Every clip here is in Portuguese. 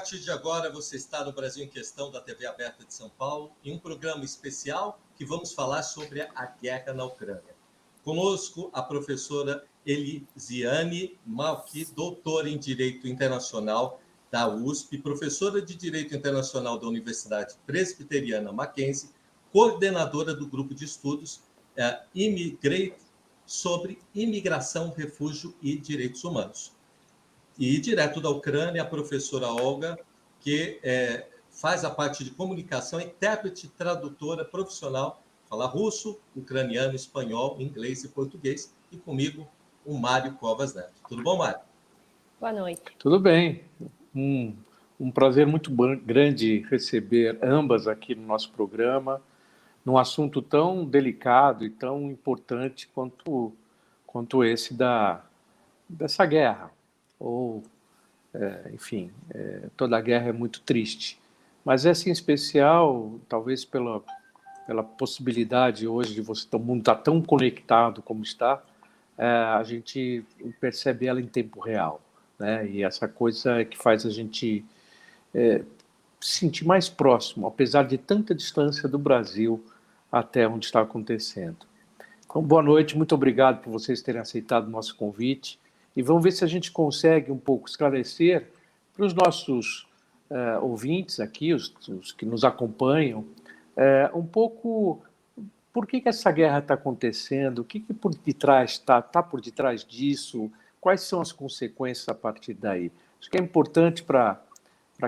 partir de agora, você está no Brasil em Questão, da TV Aberta de São Paulo, em um programa especial que vamos falar sobre a guerra na Ucrânia. Conosco, a professora Elisiane Malki, doutora em Direito Internacional da USP, professora de Direito Internacional da Universidade Presbiteriana Mackenzie, coordenadora do grupo de estudos Immigrate sobre imigração, refúgio e direitos humanos. E direto da Ucrânia, a professora Olga, que faz a parte de comunicação, intérprete, tradutora profissional, fala russo, ucraniano, espanhol, inglês e português. E comigo, o Mário Covas Neto. Tudo bom, Mário? Boa noite. Tudo bem. Um prazer muito grande receber ambas aqui no nosso programa, num assunto tão delicado e tão importante quanto esse dessa guerra. Enfim, toda a guerra é muito triste. Mas essa em especial, talvez pela possibilidade hoje de o mundo estar tão conectado como está, a gente percebe ela em tempo real, né? E essa coisa é que faz a gente se sentir mais próximo, apesar de tanta distância do Brasil até onde está acontecendo. Então, boa noite, muito obrigado por vocês terem aceitado o nosso convite. E vamos ver se a gente consegue um pouco esclarecer para os nossos ouvintes aqui, os que nos acompanham, um pouco por que essa guerra está acontecendo, o que por detrás está por detrás disso, quais são as consequências a partir daí. Acho que é importante para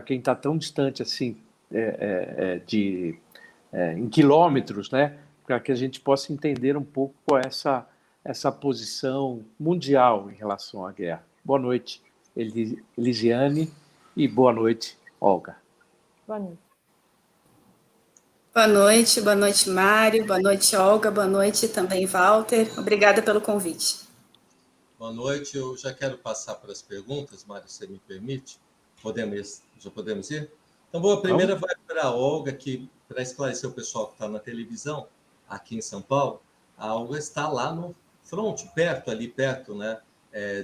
quem está tão distante assim, em quilômetros, né, para que a gente possa entender um pouco qual é essa posição mundial em relação à guerra. Boa noite, Elisiane, e boa noite, Olga. Boa noite. Boa noite, Mário, boa noite, Olga, boa noite também, Walter. Obrigada pelo convite. Boa noite, eu já quero passar para as perguntas, Mário, se me permite. Já podemos ir? Então, a primeira vai para a Olga, que, para esclarecer o pessoal que está na televisão, aqui em São Paulo, a Olga está lá no front, perto, né,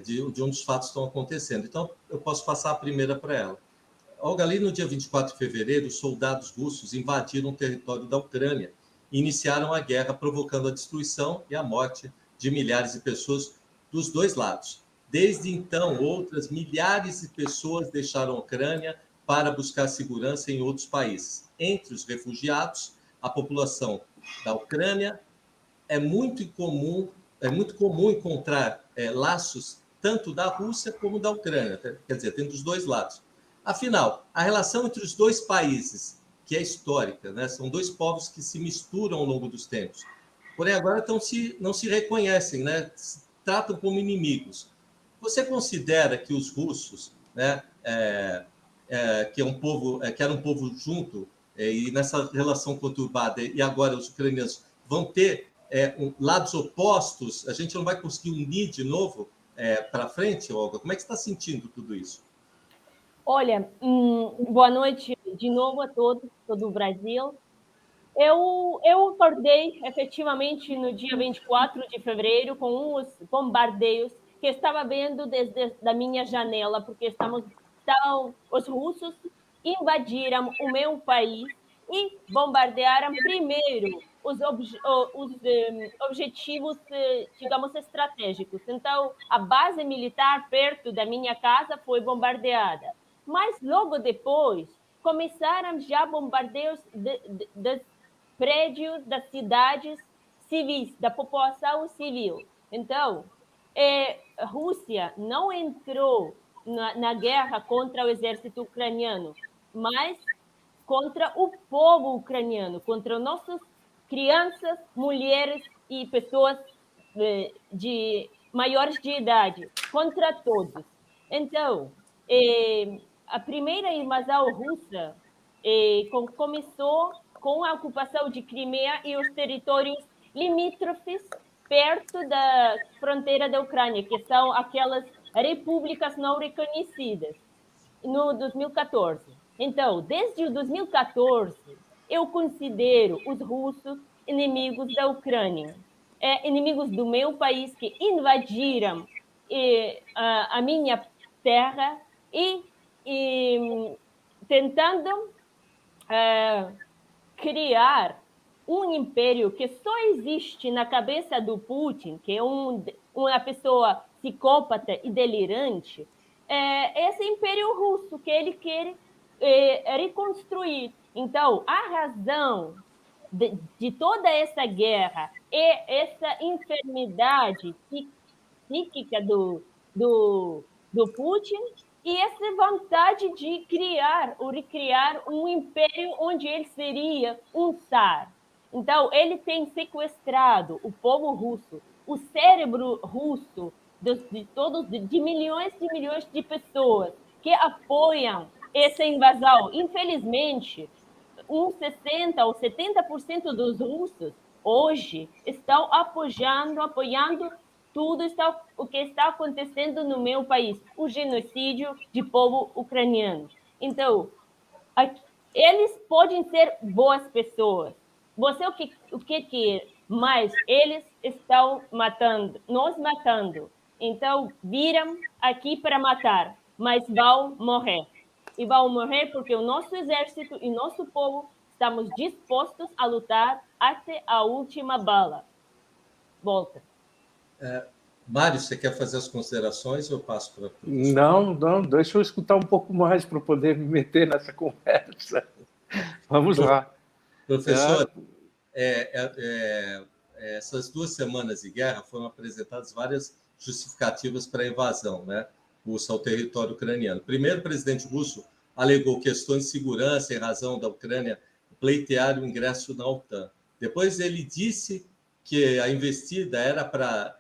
de onde os fatos estão acontecendo. Então, eu posso passar a primeira para ela. Olga, ali no dia 24 de fevereiro, soldados russos invadiram o território da Ucrânia e iniciaram a guerra, provocando a destruição e a morte de milhares de pessoas dos dois lados. Desde então, outras milhares de pessoas deixaram a Ucrânia para buscar segurança em outros países. Entre os refugiados, a população da Ucrânia é muito comum encontrar laços tanto da Rússia como da Ucrânia, quer dizer, tem dos dois lados. Afinal, a relação entre os dois países, que é histórica, né? São dois povos que se misturam ao longo dos tempos, porém agora não se reconhecem, né? Se tratam como inimigos. Você considera que os russos, né, que era um povo junto, e nessa relação conturbada, e agora os ucranianos vão ter lados opostos, a gente não vai conseguir unir de novo para frente, Olga? Como é que você está sentindo tudo isso? Olha, boa noite de novo a todos, todo o Brasil. Eu acordei efetivamente no dia 24 de fevereiro com os bombardeios que estava vendo desde da minha janela, porque os russos invadiram o meu país e bombardearam primeiro os objetivos, digamos, estratégicos. Então, a base militar perto da minha casa foi bombardeada. Mas, logo depois, começaram já bombardeios dos prédios das cidades civis, da população civil. Então, a Rússia não entrou na guerra contra o exército ucraniano, mas contra o povo ucraniano, contra nossas crianças, mulheres e pessoas maiores de idade, contra todos. Então, a primeira invasão russa começou com a ocupação de Crimeia e os territórios limítrofes perto da fronteira da Ucrânia, que são aquelas repúblicas não reconhecidas, no 2014. Então, desde 2014, eu considero os russos inimigos da Ucrânia, inimigos do meu país, que invadiram a minha terra e tentando criar um império que só existe na cabeça do Putin, que é uma pessoa psicópata e delirante, esse império russo que ele quer reconstruir. Então, a razão de toda essa guerra é essa enfermidade psíquica do Putin e essa vontade de criar ou recriar um império onde ele seria um czar. Então, ele tem sequestrado o povo russo, o cérebro russo de milhões de pessoas que apoiam essa invasão. Infelizmente, uns 60% ou 70% dos russos hoje estão apoiando tudo o que está acontecendo no meu país, o genocídio de povo ucraniano. Então, eles podem ser boas pessoas. Você o que quer, mas eles estão nos matando. Então, viram aqui para matar, mas vão morrer. E vão morrer porque o nosso exército e nosso povo estamos dispostos a lutar até a última bala. Volta. Mário, você quer fazer as considerações ou eu passo para... Não, deixa eu escutar um pouco mais para poder me meter nessa conversa. Vamos lá. Professor, essas 2 semanas de guerra foram apresentadas várias justificativas para a invasão, né, russa ao território ucraniano. Primeiro, o presidente russo alegou questões de segurança em razão da Ucrânia pleitear o ingresso na OTAN. Depois ele disse que a investida era para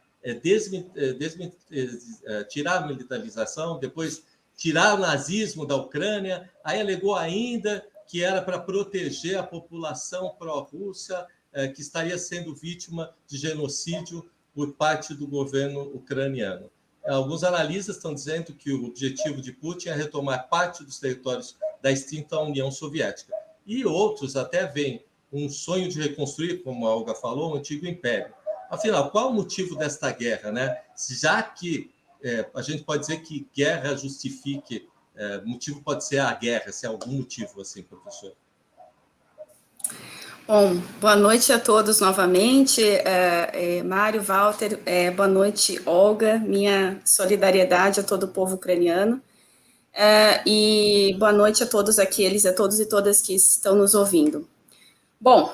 tirar a militarização, depois tirar o nazismo da Ucrânia, aí alegou ainda que era para proteger a população pró-russa que estaria sendo vítima de genocídio por parte do governo ucraniano. Alguns analistas estão dizendo que o objetivo de Putin é retomar parte dos territórios da extinta União Soviética. E outros até veem um sonho de reconstruir, como a Olga falou, o antigo império. Afinal, qual o motivo desta guerra, né? Já que a gente pode dizer que guerra justifique, motivo pode ser a guerra, se há algum motivo assim, professor. Bom, boa noite a todos novamente, Mário, Walter, boa noite, Olga, minha solidariedade a todo o povo ucraniano, e boa noite a todos aqueles, a todos e todas que estão nos ouvindo. Bom,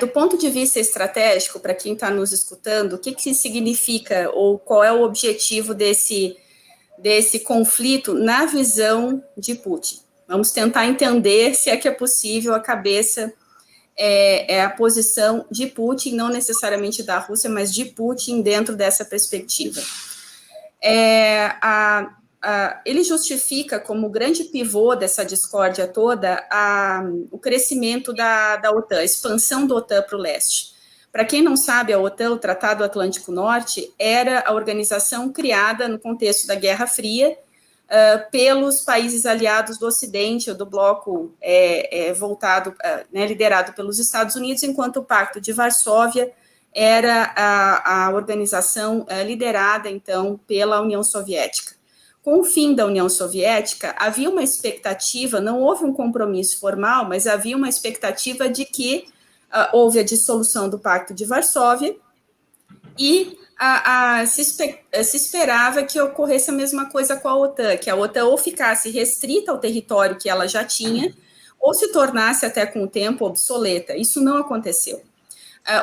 do ponto de vista estratégico, para quem está nos escutando, o que significa ou qual é o objetivo desse conflito na visão de Putin? Vamos tentar entender se é que é possível a cabeça... a posição de Putin, não necessariamente da Rússia, mas de Putin dentro dessa perspectiva. Ele justifica como grande pivô dessa discórdia toda o crescimento da OTAN, a expansão da OTAN para o leste. Para quem não sabe, a OTAN, o Tratado Atlântico Norte, era a organização criada no contexto da Guerra Fria, pelos países aliados do Ocidente, ou do bloco voltado, liderado pelos Estados Unidos, enquanto o Pacto de Varsóvia era a organização liderada, então, pela União Soviética. Com o fim da União Soviética, havia uma expectativa, não houve um compromisso formal, mas havia uma expectativa de que houve a dissolução do Pacto de Varsóvia e se esperava que ocorresse a mesma coisa com a OTAN, que a OTAN ou ficasse restrita ao território que ela já tinha, ou se tornasse até com o tempo obsoleta. Isso não aconteceu.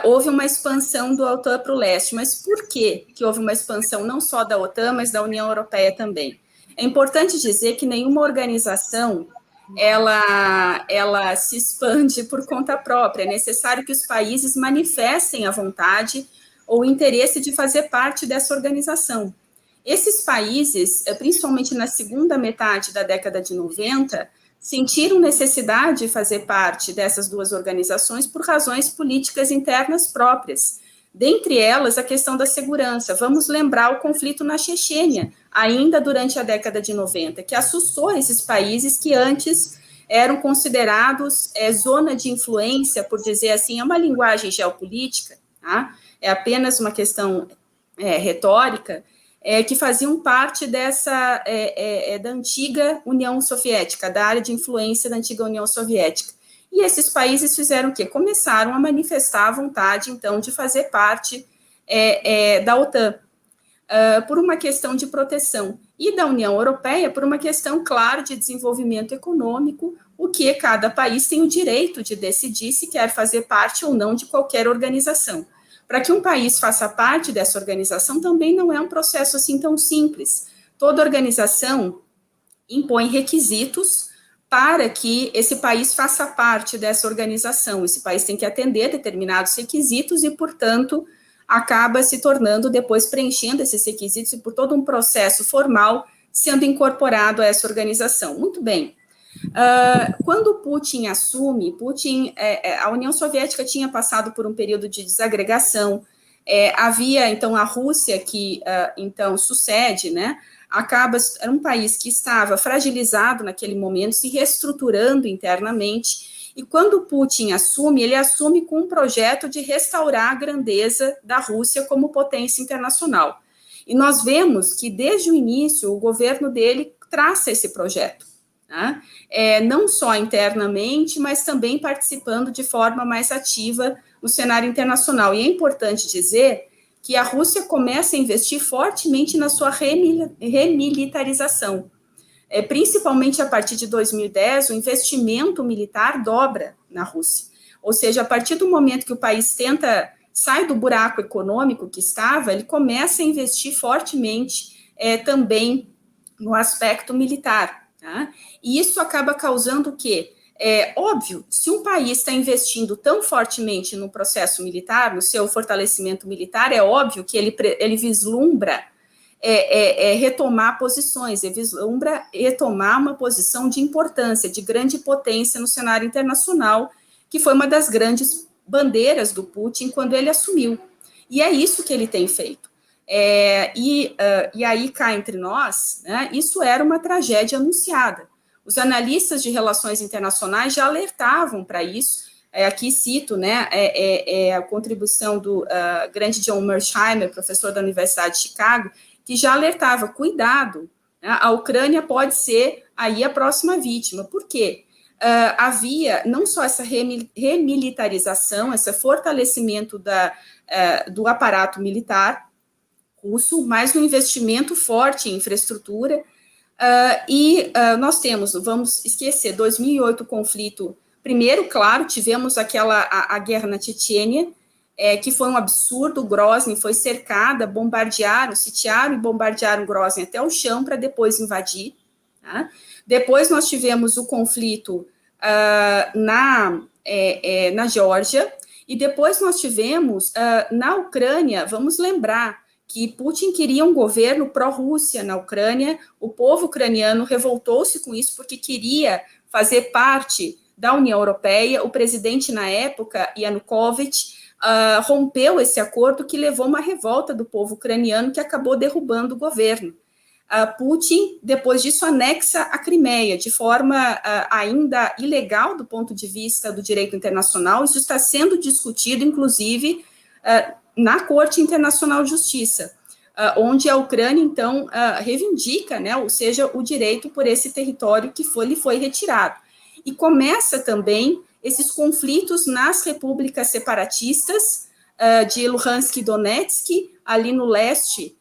Houve uma expansão do OTAN para o leste, mas por que houve uma expansão não só da OTAN, mas da União Europeia também? É importante dizer que nenhuma organização ela se expande por conta própria. É necessário que os países manifestem a vontade ou o interesse de fazer parte dessa organização. Esses países, principalmente na segunda metade da década de 90, sentiram necessidade de fazer parte dessas duas organizações por razões políticas internas próprias. Dentre elas, a questão da segurança. Vamos lembrar o conflito na Chechênia, ainda durante a década de 90, que assustou esses países que antes eram considerados zona de influência, por dizer assim, é uma linguagem geopolítica, tá? É apenas uma questão retórica, que faziam parte dessa da antiga União Soviética, da área de influência da antiga União Soviética. E esses países fizeram o quê? Começaram a manifestar a vontade, então, de fazer parte da OTAN, por uma questão de proteção, e da União Europeia por uma questão, claro, de desenvolvimento econômico, o que cada país tem o direito de decidir se quer fazer parte ou não de qualquer organização. Para que um país faça parte dessa organização também não é um processo assim tão simples. Toda organização impõe requisitos para que esse país faça parte dessa organização. Esse país tem que atender determinados requisitos e, portanto, acaba se tornando, depois preenchendo esses requisitos e por todo um processo formal, sendo incorporado a essa organização. Muito bem. Quando Putin assume, a União Soviética tinha passado por um período de desagregação, havia, então, a Rússia, que, então, sucede, né, era um país que estava fragilizado naquele momento, se reestruturando internamente, e quando Putin assume, ele assume com um projeto de restaurar a grandeza da Rússia como potência internacional. E nós vemos que, desde o início, o governo dele traça esse projeto, né? Não só internamente, mas também participando de forma mais ativa no cenário internacional. E é importante dizer que a Rússia começa a investir fortemente na sua remilitarização. Principalmente a partir de 2010, o investimento militar dobra na Rússia. Ou seja, a partir do momento que o país sai do buraco econômico que estava, ele começa a investir fortemente também no aspecto militar. Tá? E isso acaba causando o quê? Óbvio, se um país está investindo tão fortemente no processo militar, no seu fortalecimento militar, é óbvio que ele vislumbra retomar posições, vislumbra retomar uma posição de importância, de grande potência no cenário internacional, que foi uma das grandes bandeiras do Putin quando ele assumiu. E é isso que ele tem feito. E aí, cá entre nós, né, isso era uma tragédia anunciada. Os analistas de relações internacionais já alertavam para isso. Aqui cito, né, a contribuição do grande John Mearsheimer, professor da Universidade de Chicago, que já alertava, cuidado, né, a Ucrânia pode ser aí a próxima vítima. Por quê? Havia não só essa remilitarização, esse fortalecimento do aparato militar russo, mas um investimento forte em infraestrutura, nós temos, vamos esquecer, 2008, o conflito, primeiro, claro, tivemos a guerra na Chechênia, que foi um absurdo. Grozny foi cercada, sitiaram e bombardearam Grozny até o chão para depois invadir. Tá? Depois nós tivemos o conflito na Geórgia, e depois nós tivemos na Ucrânia. Vamos lembrar que Putin queria um governo pró-Rússia na Ucrânia, o povo ucraniano revoltou-se com isso porque queria fazer parte da União Europeia. O presidente na época, Yanukovych, rompeu esse acordo, que levou uma revolta do povo ucraniano, que acabou derrubando o governo. Putin, depois disso, anexa a Crimeia, de forma ainda ilegal do ponto de vista do direito internacional. Isso está sendo discutido, inclusive, na Corte Internacional de Justiça, onde a Ucrânia, então, reivindica, né, ou seja, o direito por esse território que lhe foi retirado. E começa também esses conflitos nas repúblicas separatistas de Luhansk e Donetsk, ali no leste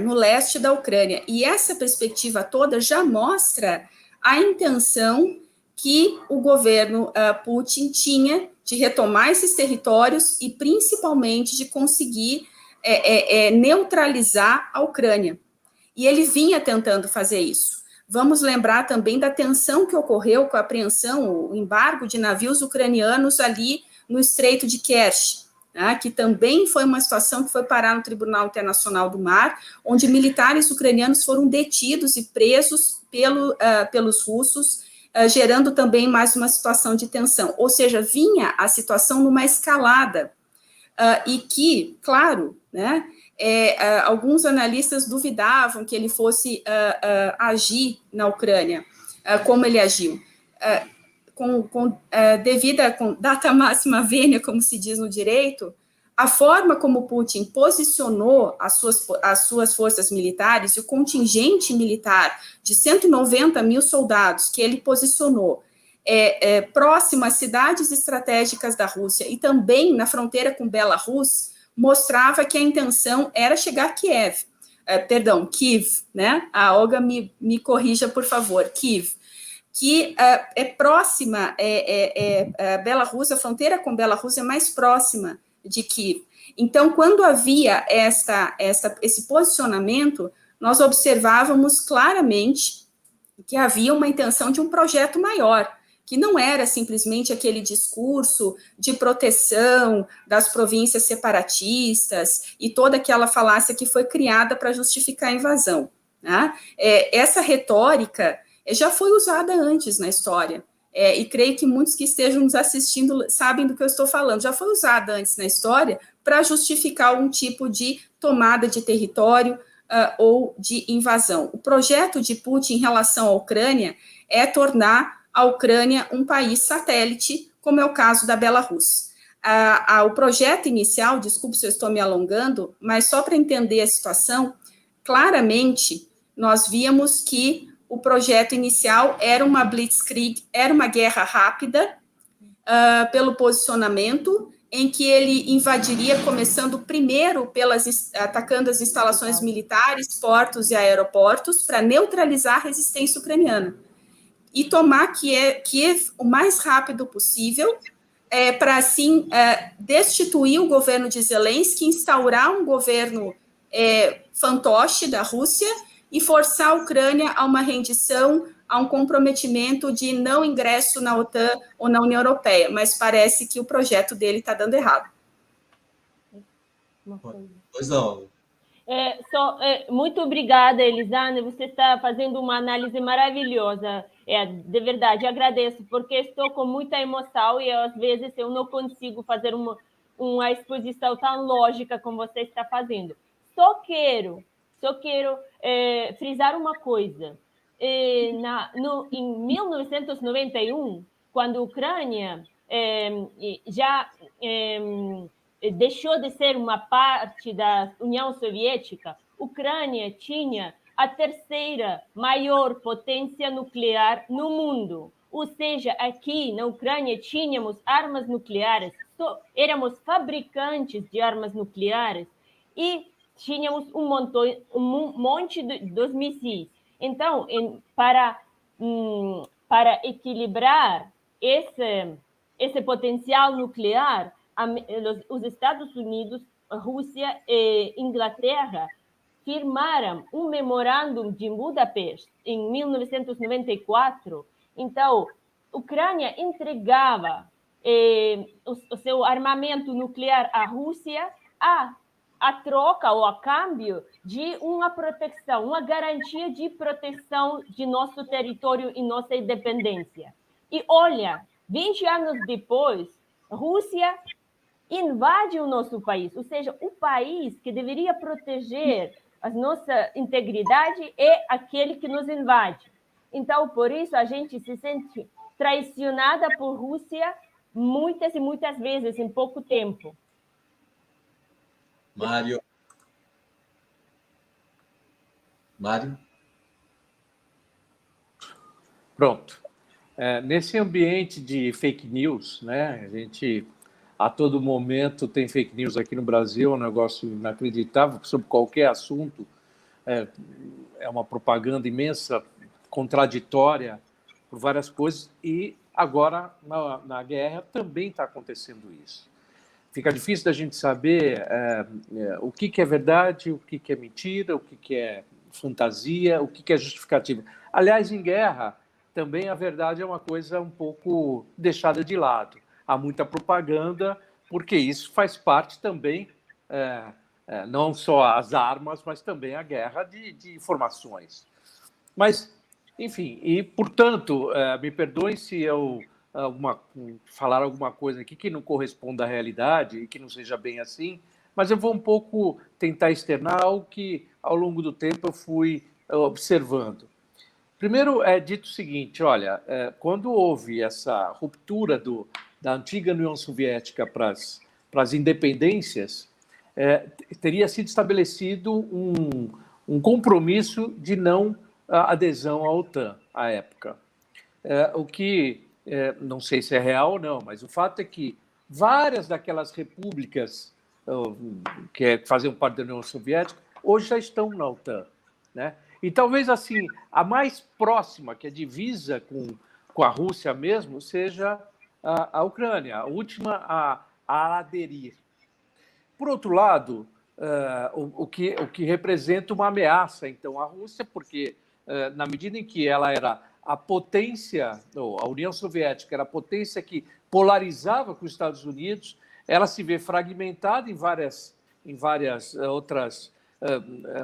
no leste da Ucrânia. E essa perspectiva toda já mostra a intenção que o governo Putin tinha de retomar esses territórios e, principalmente, de conseguir neutralizar a Ucrânia. E ele vinha tentando fazer isso. Vamos lembrar também da tensão que ocorreu com a apreensão, o embargo de navios ucranianos ali no Estreito de Kerch, né, que também foi uma situação que foi parar no Tribunal Internacional do Mar, onde militares ucranianos foram detidos e presos pelos russos, gerando também mais uma situação de tensão. Ou seja, vinha a situação numa escalada, e que, claro, né, alguns analistas duvidavam que ele fosse agir na Ucrânia, como ele agiu. Devido à data máxima vênia, como se diz no direito, a forma como Putin posicionou as suas forças militares e o contingente militar de 190 mil soldados que ele posicionou próximo às cidades estratégicas da Rússia e também na fronteira com Belarus, mostrava que a intenção era chegar a Kiev, né? A Olga me corrija, por favor, Kiev, que é próxima, Belarus, a fronteira com Belarus é mais próxima de Kiev. Então, quando havia esse posicionamento, nós observávamos claramente que havia uma intenção de um projeto maior, que não era simplesmente aquele discurso de proteção das províncias separatistas e toda aquela falácia que foi criada para justificar a invasão, né? Essa retórica já foi usada antes na história, e creio que muitos que estejam nos assistindo sabem do que eu estou falando, já foi usada antes na história para justificar algum tipo de tomada de território ou de invasão. O projeto de Putin em relação à Ucrânia é tornar a Ucrânia um país satélite, como é o caso da Belarus. O projeto inicial, desculpe se eu estou me alongando, mas só para entender a situação, claramente nós víamos que o projeto inicial era uma blitzkrieg, era uma guerra rápida, pelo posicionamento, em que ele invadiria, começando primeiro atacando as instalações militares, portos e aeroportos, para neutralizar a resistência ucraniana. E tomar Kiev o mais rápido possível, para assim destituir o governo de Zelensky, instaurar um governo fantoche da Rússia e forçar a Ucrânia a uma rendição, a um comprometimento de não ingresso na OTAN ou na União Europeia, mas parece que o projeto dele está dando errado. Pois não. Muito obrigada, Elisane, você está fazendo uma análise maravilhosa, de verdade, agradeço, porque estou com muita emoção e às vezes eu não consigo fazer uma exposição tão lógica como você está fazendo. Só quero frisar uma coisa. Em 1991, quando a Ucrânia já deixou de ser uma parte da União Soviética, a Ucrânia tinha a terceira maior potência nuclear no mundo. Ou seja, aqui na Ucrânia tínhamos armas nucleares, éramos fabricantes de armas nucleares e tínhamos um monte dos mísseis. Então, para equilibrar esse potencial nuclear, os Estados Unidos, a Rússia e Inglaterra firmaram um memorando de Budapeste em 1994. Então, a Ucrânia entregava o seu armamento nuclear à Rússia a troca ou a câmbio de uma proteção, uma garantia de proteção de nosso território e nossa independência. E olha, 20 anos depois, a Rússia invade o nosso país, ou seja, o país que deveria proteger a nossa integridade é aquele que nos invade. Então, por isso, a gente se sente traicionada por Rússia muitas e muitas vezes em pouco tempo. Mário? Pronto. Nesse ambiente de fake news, né, a gente a todo momento tem fake news aqui no Brasil, é um negócio inacreditável sobre qualquer assunto, é uma propaganda imensa, contraditória por várias coisas, e agora na guerra também está acontecendo isso. Fica difícil da gente saber o que é verdade, o que é mentira, o que é fantasia, o que é justificativa. Aliás, em guerra, também a verdade é uma coisa um pouco deixada de lado. Há muita propaganda, porque isso faz parte também, não só as armas, mas também a guerra de informações. Mas, enfim, e, portanto, me perdoem se eu falar alguma coisa aqui que não corresponda à realidade e que não seja bem assim, mas eu vou um pouco tentar externar o que, ao longo do tempo, eu fui observando. Primeiro, é dito o seguinte, olha, quando houve essa ruptura da antiga União Soviética para as independências, teria sido estabelecido um compromisso de não adesão à OTAN à época. O que, não sei se é real ou não, mas o fato é que várias daquelas repúblicas que faziam parte da União Soviética hoje já estão na OTAN, né? E talvez assim a mais próxima, que é divisa com a Rússia mesmo, seja a Ucrânia, a última a aderir. Por outro lado, o que representa uma ameaça, então, à Rússia, porque na medida em que ela era a potência, a União Soviética era a potência que polarizava com os Estados Unidos, ela se vê fragmentada em várias outras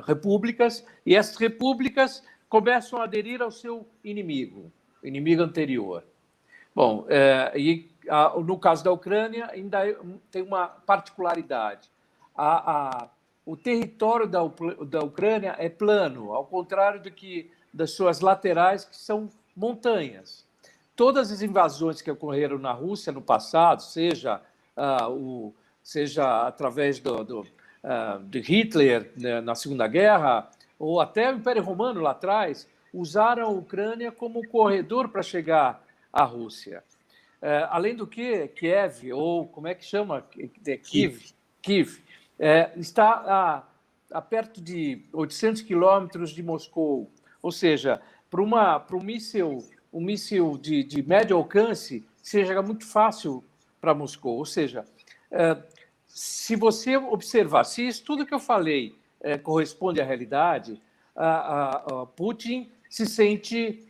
repúblicas, e essas repúblicas começam a aderir ao seu inimigo anterior. Bom, no caso da Ucrânia, ainda tem uma particularidade. O território da Ucrânia é plano, ao contrário das suas laterais, que são montanhas. Todas as invasões que ocorreram na Rússia no passado, seja através de Hitler, né, na Segunda Guerra, ou até o Império Romano lá atrás, usaram a Ucrânia como corredor para chegar à Rússia. Além do que, Kiev, ou como é que chama? Kiev, está a perto de 800 quilômetros de Moscou. Ou seja, para um míssil de médio alcance, seja muito fácil para Moscou. Ou seja, se você observar, se isso tudo que eu falei corresponde à realidade, Putin se sente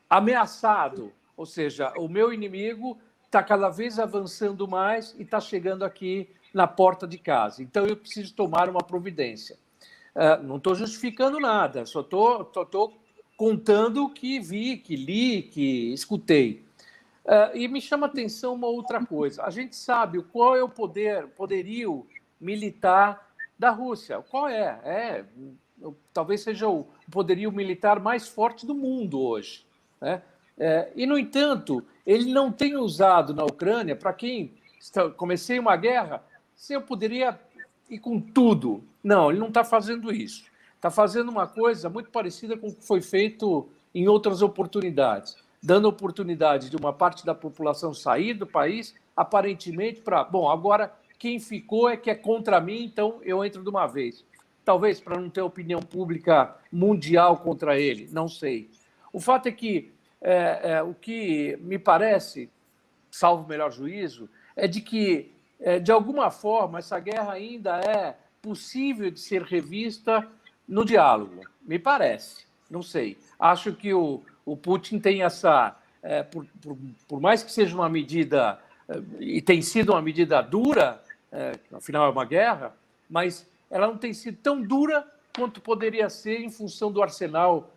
ameaçado. Ou seja, o meu inimigo está cada vez avançando mais e está chegando aqui na porta de casa. Então, eu preciso tomar uma providência. Não estou justificando nada, só estou contando o que vi, que li, que escutei. E me chama a atenção uma outra coisa. A gente sabe qual é o poderio militar da Rússia. Qual é? Talvez seja o poderio militar mais forte do mundo hoje, né? E, no entanto, ele não tem usado na Ucrânia, para quem comecei uma guerra, se eu poderia ir com tudo. Não, ele não está fazendo isso. Está fazendo uma coisa muito parecida com o que foi feito em outras oportunidades, dando oportunidade de uma parte da população sair do país, aparentemente para... Bom, agora quem ficou é contra mim, então eu entro de uma vez. Talvez para não ter opinião pública mundial contra ele, não sei. O fato é que o que me parece, salvo o melhor juízo, é de que, de alguma forma, essa guerra ainda é possível de ser revista no diálogo. Me parece, não sei. Acho que o Putin tem essa... por mais que seja uma medida, e tem sido uma medida dura, afinal é uma guerra, mas ela não tem sido tão dura quanto poderia ser em função do arsenal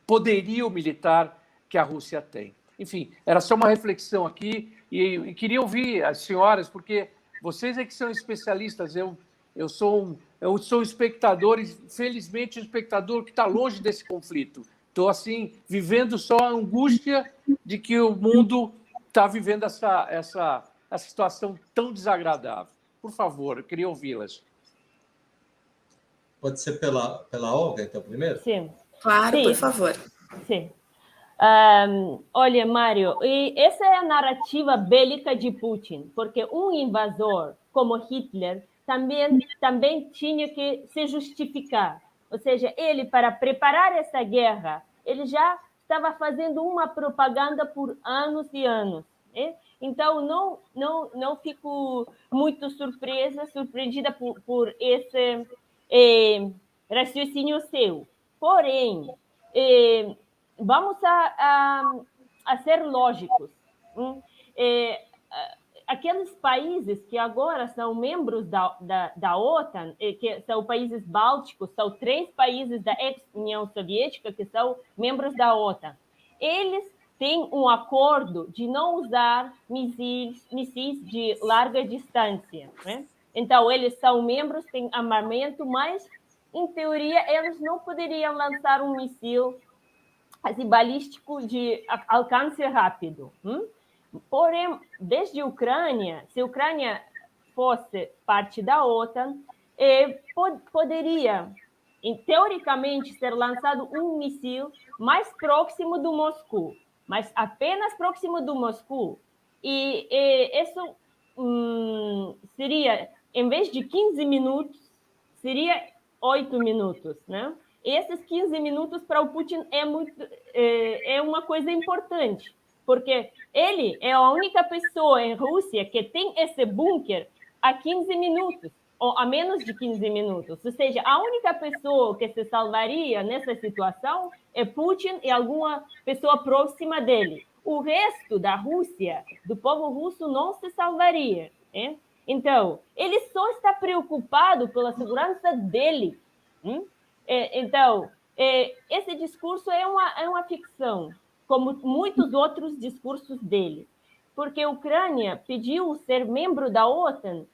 poderio militar que a Rússia tem. Enfim, era só uma reflexão aqui e queria ouvir as senhoras, porque vocês é que são especialistas, eu sou um espectador, e felizmente um espectador que está longe desse conflito. Estou, assim, vivendo só a angústia de que o mundo está vivendo essa situação tão desagradável. Por favor, eu queria ouvi-las. Pode ser pela Olga, então, primeiro? Sim. Claro, Sim. por favor. Sim. Olha, Mário, e essa é a narrativa bélica de Putin, porque um invasor como Hitler também tinha que se justificar. Ou seja, ele, para preparar essa guerra, ele já estava fazendo uma propaganda por anos e anos. Né? Então, não fico muito surpreendida por esse raciocínio seu. Porém, vamos a ser lógicos. Aqueles países que agora são membros da OTAN, que são países bálticos, são 3 países da ex-União Soviética que são membros da OTAN. Eles têm um acordo de não usar missis de larga distância. Né? Então, eles são membros, têm armamento, mas, em teoria, eles não poderiam lançar um míssil assim, balístico de alcance rápido. Porém, desde a Ucrânia, se a Ucrânia fosse parte da OTAN, poderia, teoricamente, ser lançado um míssil mais próximo do Moscou, mas apenas próximo do Moscou. E isso seria, em vez de 15 minutos, seria 8 minutos, né? E esses 15 minutos para o Putin é uma coisa importante, porque ele é a única pessoa em Rússia que tem esse bunker a 15 minutos, ou a menos de 15 minutos. Ou seja, a única pessoa que se salvaria nessa situação é Putin e alguma pessoa próxima dele. O resto da Rússia, do povo russo, não se salvaria. Né? Então, ele só está preocupado pela segurança dele. Então, esse discurso é uma ficção, como muitos outros discursos dele, porque a Ucrânia pediu ser membro da OTAN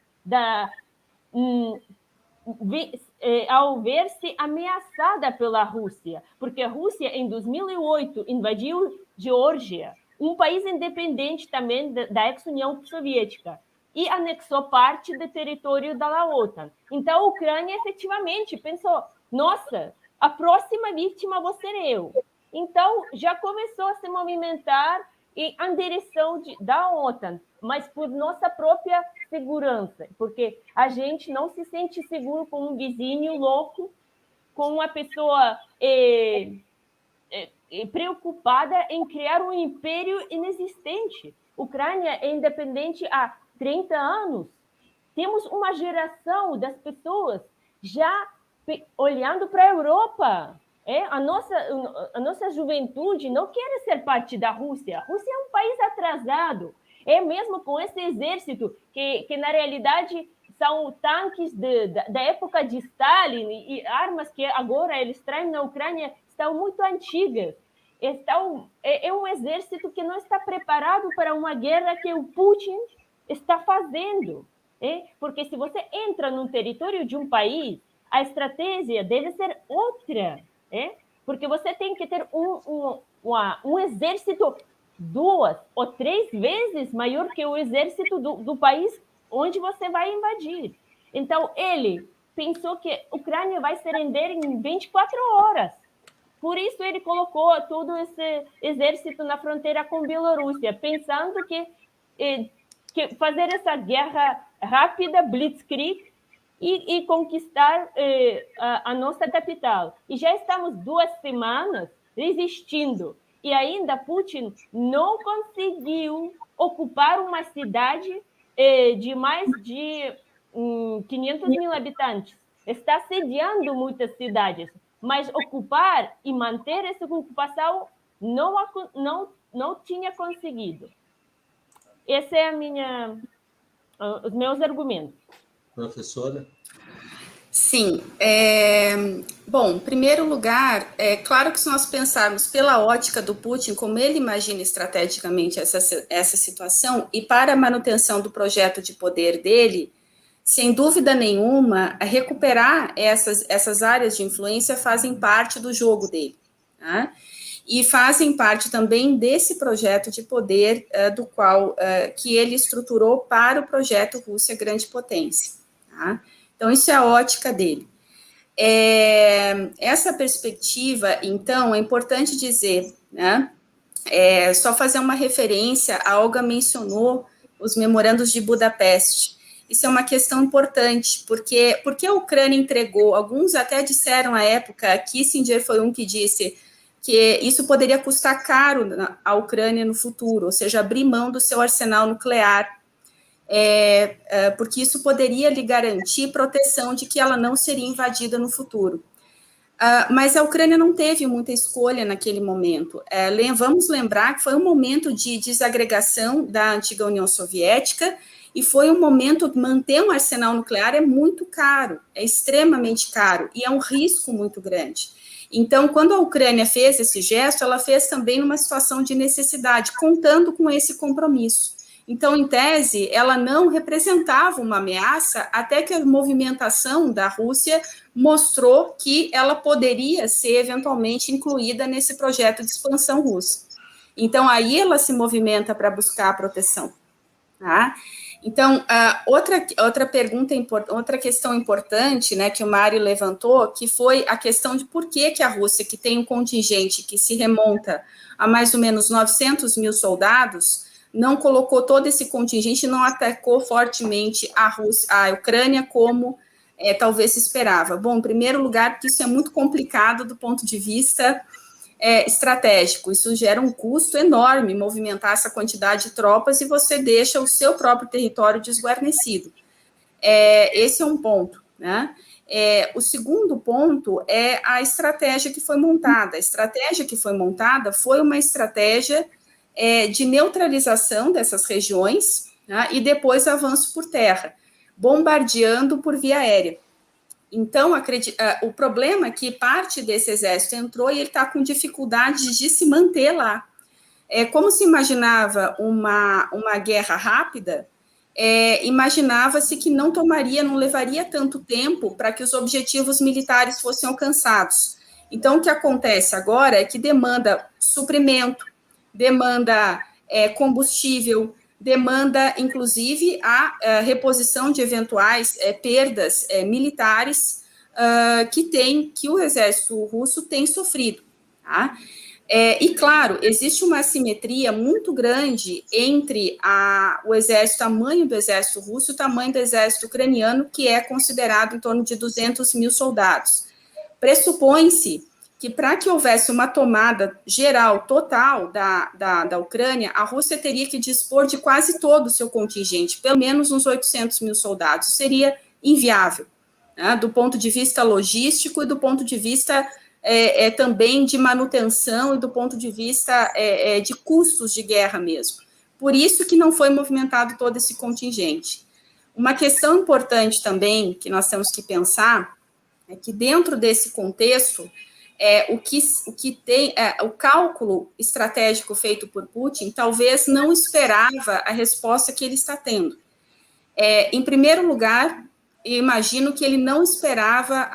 ao ver-se ameaçada pela Rússia, porque a Rússia, em 2008, invadiu Geórgia, um país independente também da ex-União Soviética, e anexou parte do território da OTAN. Então, a Ucrânia, efetivamente, pensou, nossa, a próxima vítima vou ser eu. Então, já começou a se movimentar em direção da OTAN, mas por nossa própria segurança, porque a gente não se sente seguro com um vizinho louco, com uma pessoa preocupada em criar um império inexistente. A Ucrânia é independente há 30 anos. Temos uma geração das pessoas já olhando para a Europa. A nossa juventude não quer ser parte da Rússia. A Rússia é um país atrasado. Mesmo com esse exército, que na realidade são tanques da época de Stalin e armas que agora eles traem na Ucrânia estão muito antigas. É um exército que não está preparado para uma guerra que o Putin está fazendo. Porque se você entra no território de um país, a estratégia deve ser outra. Porque você tem que ter um exército 2 ou 3 vezes maior que o exército do país onde você vai invadir. Então, ele pensou que a Ucrânia vai se render em 24 horas. Por isso, ele colocou todo esse exército na fronteira com a Bielorrússia, pensando que fazer essa guerra rápida, blitzkrieg, e conquistar a nossa capital. E já estamos 2 semanas resistindo. E ainda Putin não conseguiu ocupar uma cidade de mais de 500 mil habitantes. Está sediando muitas cidades, mas ocupar e manter essa ocupação não tinha conseguido. Esse é os meus argumentos. Professora? Sim. Bom, em primeiro lugar, é claro que se nós pensarmos pela ótica do Putin, como ele imagina estrategicamente essa situação, e para a manutenção do projeto de poder dele, sem dúvida nenhuma, recuperar essas áreas de influência fazem parte do jogo dele, tá? E fazem parte também desse projeto de poder do qual que ele estruturou para o projeto Rússia Grande Potência, tá? Então, isso é a ótica dele. Essa perspectiva, então, é importante dizer, né? Só fazer uma referência, a Olga mencionou os memorandos de Budapeste. Isso é uma questão importante, porque a Ucrânia entregou, alguns até disseram à época, Kissinger foi um que disse que isso poderia custar caro à Ucrânia no futuro, ou seja, abrir mão do seu arsenal nuclear, porque isso poderia lhe garantir proteção de que ela não seria invadida no futuro. Mas a Ucrânia não teve muita escolha naquele momento. Vamos lembrar que foi um momento de desagregação da antiga União Soviética e foi um momento que manter um arsenal nuclear é muito caro, é extremamente caro e é um risco muito grande. Então, quando a Ucrânia fez esse gesto, ela fez também numa situação de necessidade, contando com esse compromisso. Então, em tese, ela não representava uma ameaça até que a movimentação da Rússia mostrou que ela poderia ser eventualmente incluída nesse projeto de expansão russa. Então, aí ela se movimenta para buscar a proteção. Tá? Então, outra questão importante, né, que o Mário levantou, que foi a questão de por que a Rússia, que tem um contingente que se remonta a mais ou menos 900 mil soldados, não colocou todo esse contingente, não atacou fortemente a Ucrânia como talvez se esperava. Bom, em primeiro lugar, porque isso é muito complicado do ponto de vista estratégico. Isso gera um custo enorme, movimentar essa quantidade de tropas, e você deixa o seu próprio território desguarnecido. Esse é um ponto, né? O segundo ponto é a estratégia que foi montada. A estratégia que foi montada foi uma estratégia de neutralização dessas regiões, né, e depois avanço por terra, bombardeando por via aérea. Então, o problema é que parte desse exército entrou e ele está com dificuldade de se manter lá. Como se imaginava uma guerra rápida, imaginava-se que não levaria tanto tempo para que os objetivos militares fossem alcançados. Então, o que acontece agora é que demanda suprimento, demanda combustível, demanda, inclusive, a reposição de eventuais perdas militares que o exército russo tem sofrido. Tá? E, claro, existe uma assimetria muito grande entre o tamanho do exército russo e o tamanho do exército ucraniano, que é considerado em torno de 200 mil soldados. Pressupõe-se que, para que houvesse uma tomada geral, total, da Ucrânia, a Rússia teria que dispor de quase todo o seu contingente, pelo menos uns 800 mil soldados. Seria inviável, né, do ponto de vista logístico e do ponto de vista também de manutenção e do ponto de vista de custos de guerra mesmo. Por isso que não foi movimentado todo esse contingente. Uma questão importante também que nós temos que pensar é que, dentro desse contexto, o cálculo estratégico feito por Putin talvez não esperava a resposta que ele está tendo. Em primeiro lugar, eu imagino que ele não esperava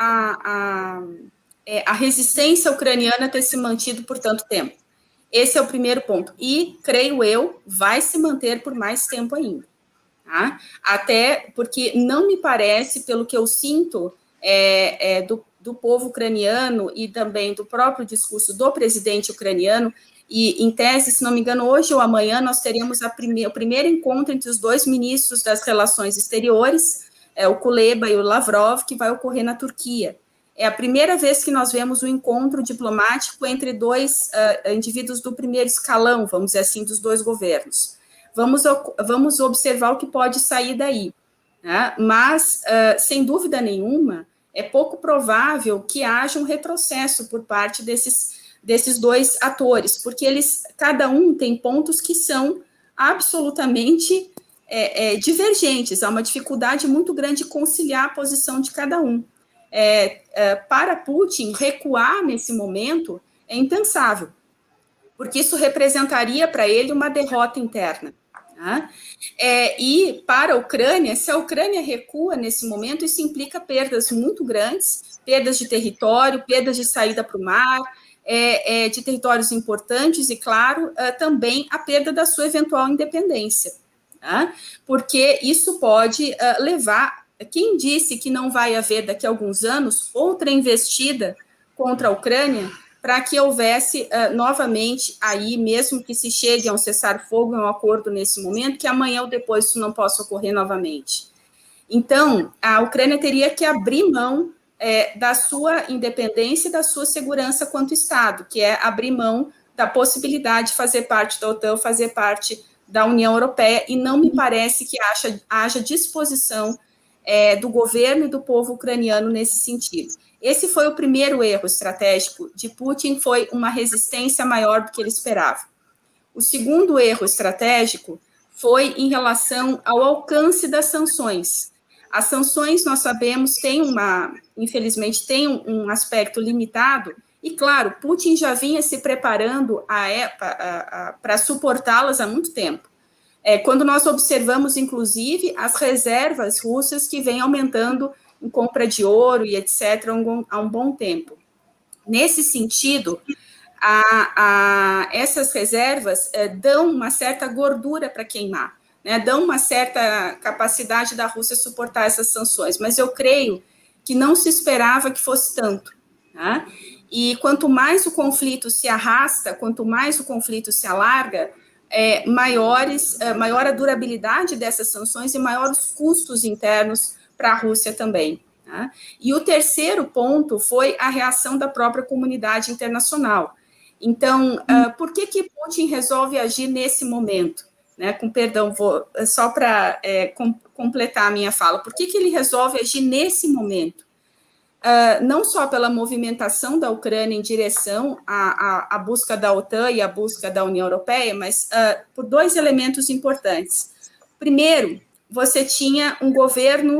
a resistência ucraniana ter se mantido por tanto tempo. Esse é o primeiro ponto. E, creio eu, vai se manter por mais tempo ainda. Tá? Até porque não me parece, pelo que eu sinto do povo ucraniano e também do próprio discurso do presidente ucraniano, e, em tese, se não me engano, hoje ou amanhã nós teremos o primeiro encontro entre os dois ministros das relações exteriores, o Kuleba e o Lavrov, que vai ocorrer na Turquia. É a primeira vez que nós vemos um encontro diplomático entre dois indivíduos do primeiro escalão, vamos dizer assim, dos dois governos. Vamos observar o que pode sair daí. Né? Mas, sem dúvida nenhuma, é pouco provável que haja um retrocesso por parte desses dois atores, porque cada um tem pontos que são absolutamente divergentes. Há uma dificuldade muito grande de conciliar a posição de cada um. Para Putin, recuar nesse momento é impensável, porque isso representaria para ele uma derrota interna. Tá? E para a Ucrânia, se a Ucrânia recua nesse momento, isso implica perdas muito grandes, perdas de território, perdas de saída para o mar, de territórios importantes e, claro, também a perda da sua eventual independência. Tá? Porque isso pode levar... Quem disse que não vai haver, daqui a alguns anos, outra investida contra a Ucrânia para que houvesse novamente aí, mesmo que se chegue a um cessar-fogo, a um acordo nesse momento, que amanhã ou depois isso não possa ocorrer novamente. Então, a Ucrânia teria que abrir mão da sua independência e da sua segurança quanto Estado, que é abrir mão da possibilidade de fazer parte da OTAN, fazer parte da União Europeia, e não me parece que haja disposição do governo e do povo ucraniano nesse sentido. Esse foi o primeiro erro estratégico de Putin, foi uma resistência maior do que ele esperava. O segundo erro estratégico foi em relação ao alcance das sanções. As sanções, nós sabemos, infelizmente, têm um aspecto limitado, e, claro, Putin já vinha se preparando para suportá-las há muito tempo. Quando nós observamos, inclusive, as reservas russas que vêm aumentando em compra de ouro e etc. há um bom tempo. Nesse sentido, essas reservas dão uma certa gordura para queimar. né, dão uma certa capacidade da Rússia suportar essas sanções, mas eu creio que não se esperava que fosse tanto. Tá? E quanto mais o conflito se arrasta, quanto mais o conflito se alarga, maior a durabilidade dessas sanções e maior os custos internos para a Rússia também. Tá? E o terceiro ponto foi a reação da própria comunidade internacional. Então, por que Putin resolve agir nesse momento? Né, com perdão, só para completar a minha fala, por que ele resolve agir nesse momento? Não só pela movimentação da Ucrânia em direção à busca da OTAN e à busca da União Europeia, mas por dois elementos importantes. Primeiro, você tinha um governo,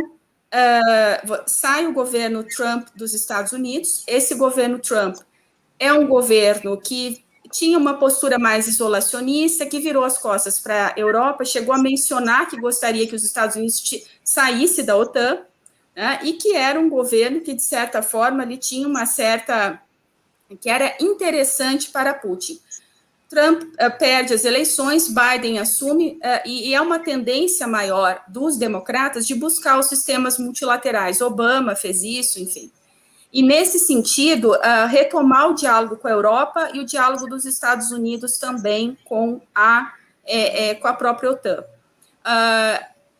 sai o governo Trump dos Estados Unidos, esse governo Trump é um governo que tinha uma postura mais isolacionista, que virou as costas para a Europa, chegou a mencionar que gostaria que os Estados Unidos saíssem da OTAN, né, e que era um governo que, de certa forma, ele tinha uma certa... que era interessante para Putin. Trump perde as eleições, Biden assume, e é uma tendência maior dos democratas de buscar os sistemas multilaterais. Obama fez isso, enfim. E, nesse sentido, retomar o diálogo com a Europa e o diálogo dos Estados Unidos também com a própria OTAN.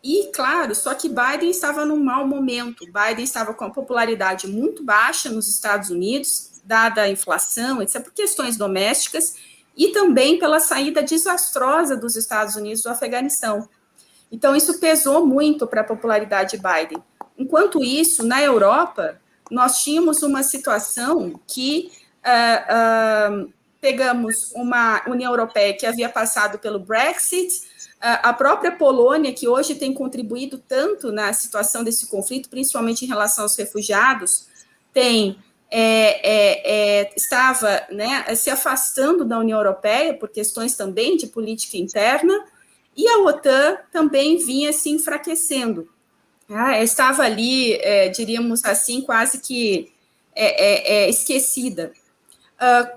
E, claro, só que Biden estava num mau momento. Biden estava com a popularidade muito baixa nos Estados Unidos, dada a inflação, etc., por questões domésticas, e também pela saída desastrosa dos Estados Unidos do Afeganistão. Então, isso pesou muito para a popularidade de Biden. Enquanto isso, na Europa, nós tínhamos uma situação que pegamos uma União Europeia que havia passado pelo Brexit, a própria Polônia, que hoje tem contribuído tanto na situação desse conflito, principalmente em relação aos refugiados, estava, né, se afastando da União Europeia por questões também de política interna, e a OTAN também vinha se enfraquecendo. Estava ali, diríamos assim, quase que esquecida.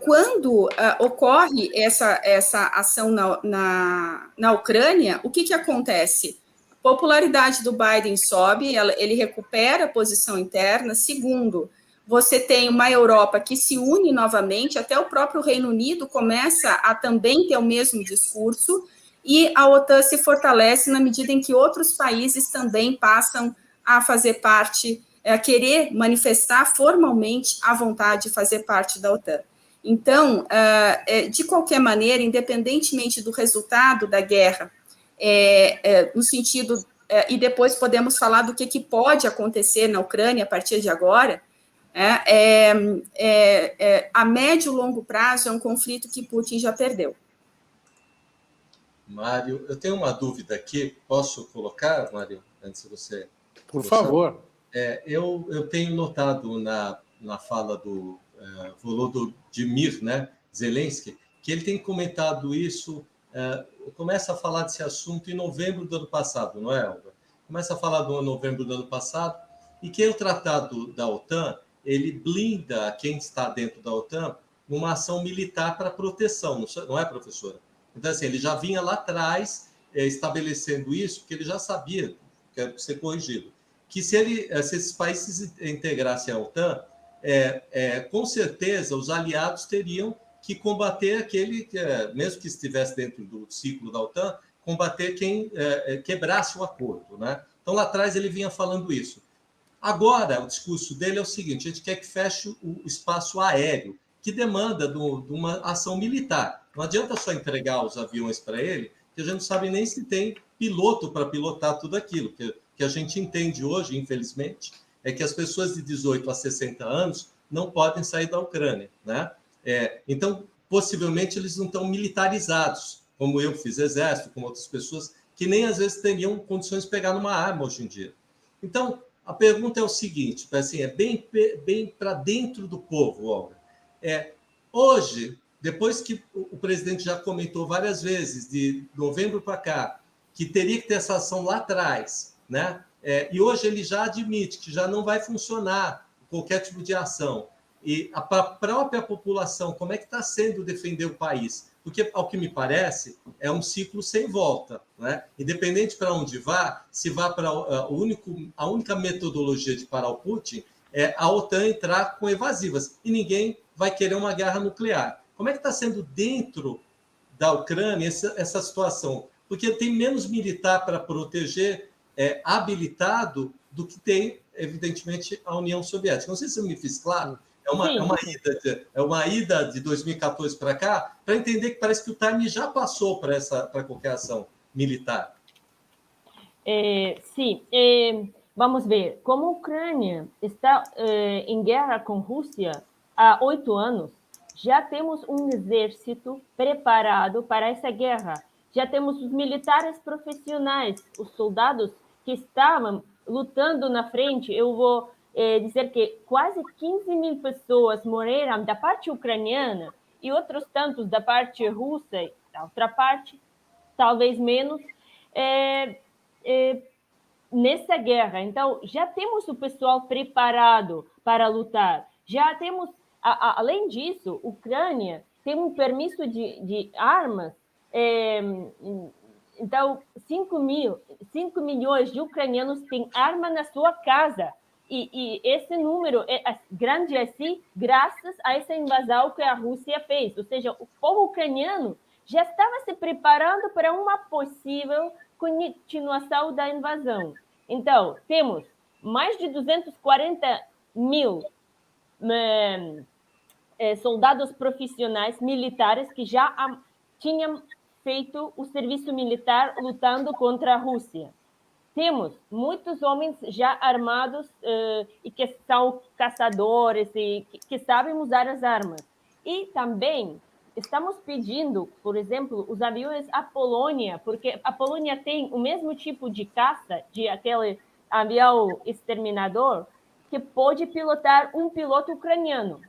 Quando ocorre essa ação na Ucrânia, o que acontece? A popularidade do Biden sobe, ele recupera a posição interna. Segundo, você tem uma Europa que se une novamente, até o próprio Reino Unido começa a também ter o mesmo discurso, e a OTAN se fortalece na medida em que outros países também passam a fazer parte, a querer manifestar formalmente a vontade de fazer parte da OTAN. Então, de qualquer maneira, independentemente do resultado da guerra, no sentido, e depois podemos falar do que pode acontecer na Ucrânia a partir de agora, a médio e longo prazo é um conflito que Putin já perdeu. Mário, eu tenho uma dúvida aqui, posso colocar, Mário, antes de você... Por favor. Eu tenho notado na fala do Volodymyr, né, Zelensky, que ele tem comentado isso, começa a falar desse assunto em novembro do ano passado, não é, Olga? Começa a falar do novembro do ano passado, e que o tratado da OTAN, ele blinda quem está dentro da OTAN numa ação militar para proteção, não é, professora? Então, assim, ele já vinha lá atrás estabelecendo isso, porque ele já sabia, quero ser corrigido, que se esses países integrassem a OTAN, com certeza os aliados teriam que combater aquele, mesmo que estivesse dentro do ciclo da OTAN, combater quem quebrasse o acordo, né? Então, lá atrás ele vinha falando isso. Agora, o discurso dele é o seguinte: a gente quer que feche o espaço aéreo, que demanda de uma ação militar. Não adianta só entregar os aviões para ele, que a gente não sabe nem se tem piloto para pilotar tudo aquilo. Que a gente entende hoje, infelizmente, é que as pessoas de 18 a 60 anos não podem sair da Ucrânia, né? Então, possivelmente, eles não estão militarizados, como eu fiz exército, como outras pessoas, que nem às vezes teriam condições de pegar numa arma hoje em dia. Então, a pergunta é o seguinte, assim, bem para dentro do povo, Olga. Hoje, depois que o presidente já comentou várias vezes, de novembro para cá, que teria que ter essa ação lá atrás, né? E hoje ele já admite que já não vai funcionar qualquer tipo de ação. E a própria população, como é que está sendo defender o país? Porque, ao que me parece, é um ciclo sem volta, né? Independente para onde vá, se vá para a única metodologia de parar o Putin é a OTAN entrar com evasivas, e ninguém vai querer uma guerra nuclear. Como é que está sendo dentro da Ucrânia essa situação? Porque tem menos militar para proteger habilitado do que tem, evidentemente, a União Soviética. Não sei se eu me fiz claro. É uma ida de 2014 para cá, para entender que parece que o time já passou para qualquer ação militar. Sim. Vamos ver. Como a Ucrânia está em guerra com a Rússia há 8 anos, já temos um exército preparado para essa guerra. Já temos os militares profissionais, os soldados que estavam lutando na frente. Eu vou dizer que quase 15 mil pessoas morreram da parte ucraniana e outros tantos da parte russa, da outra parte, talvez menos, nessa guerra. Então, já temos o pessoal preparado para lutar. Já temos, além disso, a Ucrânia tem um permisso de armas. Então, 5 milhões de ucranianos têm arma na sua casa. E esse número é grande assim, graças a essa invasão que a Rússia fez. Ou seja, o povo ucraniano já estava se preparando para uma possível continuação da invasão. Então, temos mais de 240 mil soldados profissionais militares que já tinham feito o serviço militar lutando contra a Rússia. Temos muitos homens já armados e que são caçadores e que sabem usar as armas. E também estamos pedindo, por exemplo, os aviões à Polônia, porque a Polônia tem o mesmo tipo de caça, de aquele avião exterminador, que pode pilotar um piloto ucraniano.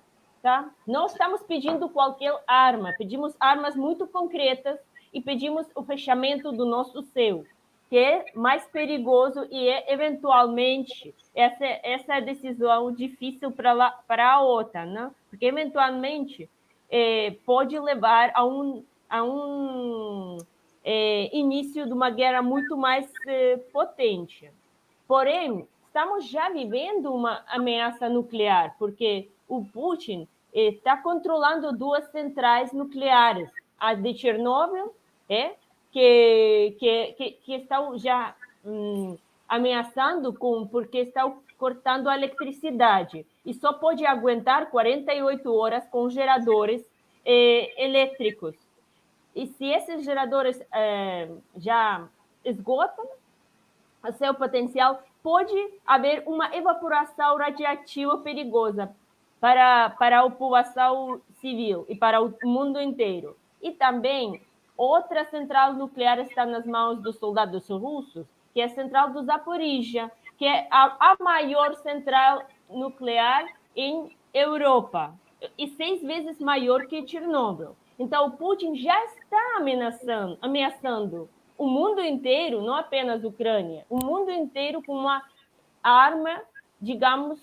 Tá? Não estamos pedindo qualquer arma, pedimos armas muito concretas e pedimos o fechamento do nosso céu, que é mais perigoso e eventualmente, essa é a decisão difícil para a OTAN, né? Porque eventualmente pode levar a um início de uma guerra muito mais potente. Porém, estamos já vivendo uma ameaça nuclear, porque o Putin está controlando 2 centrais nucleares, a de Chernobyl, que estão já ameaçando porque estão cortando a eletricidade e só pode aguentar 48 horas com geradores elétricos. E se esses geradores já esgotam o seu potencial, pode haver uma evaporação radiativa perigosa para a população civil e para o mundo inteiro. E também, outra central nuclear está nas mãos dos soldados russos, que é a central do Zaporizhia, que é a maior central nuclear em Europa, e 6 vezes maior que Chernobyl. Então, o Putin já está ameaçando o mundo inteiro, não apenas a Ucrânia, o mundo inteiro com uma arma, digamos,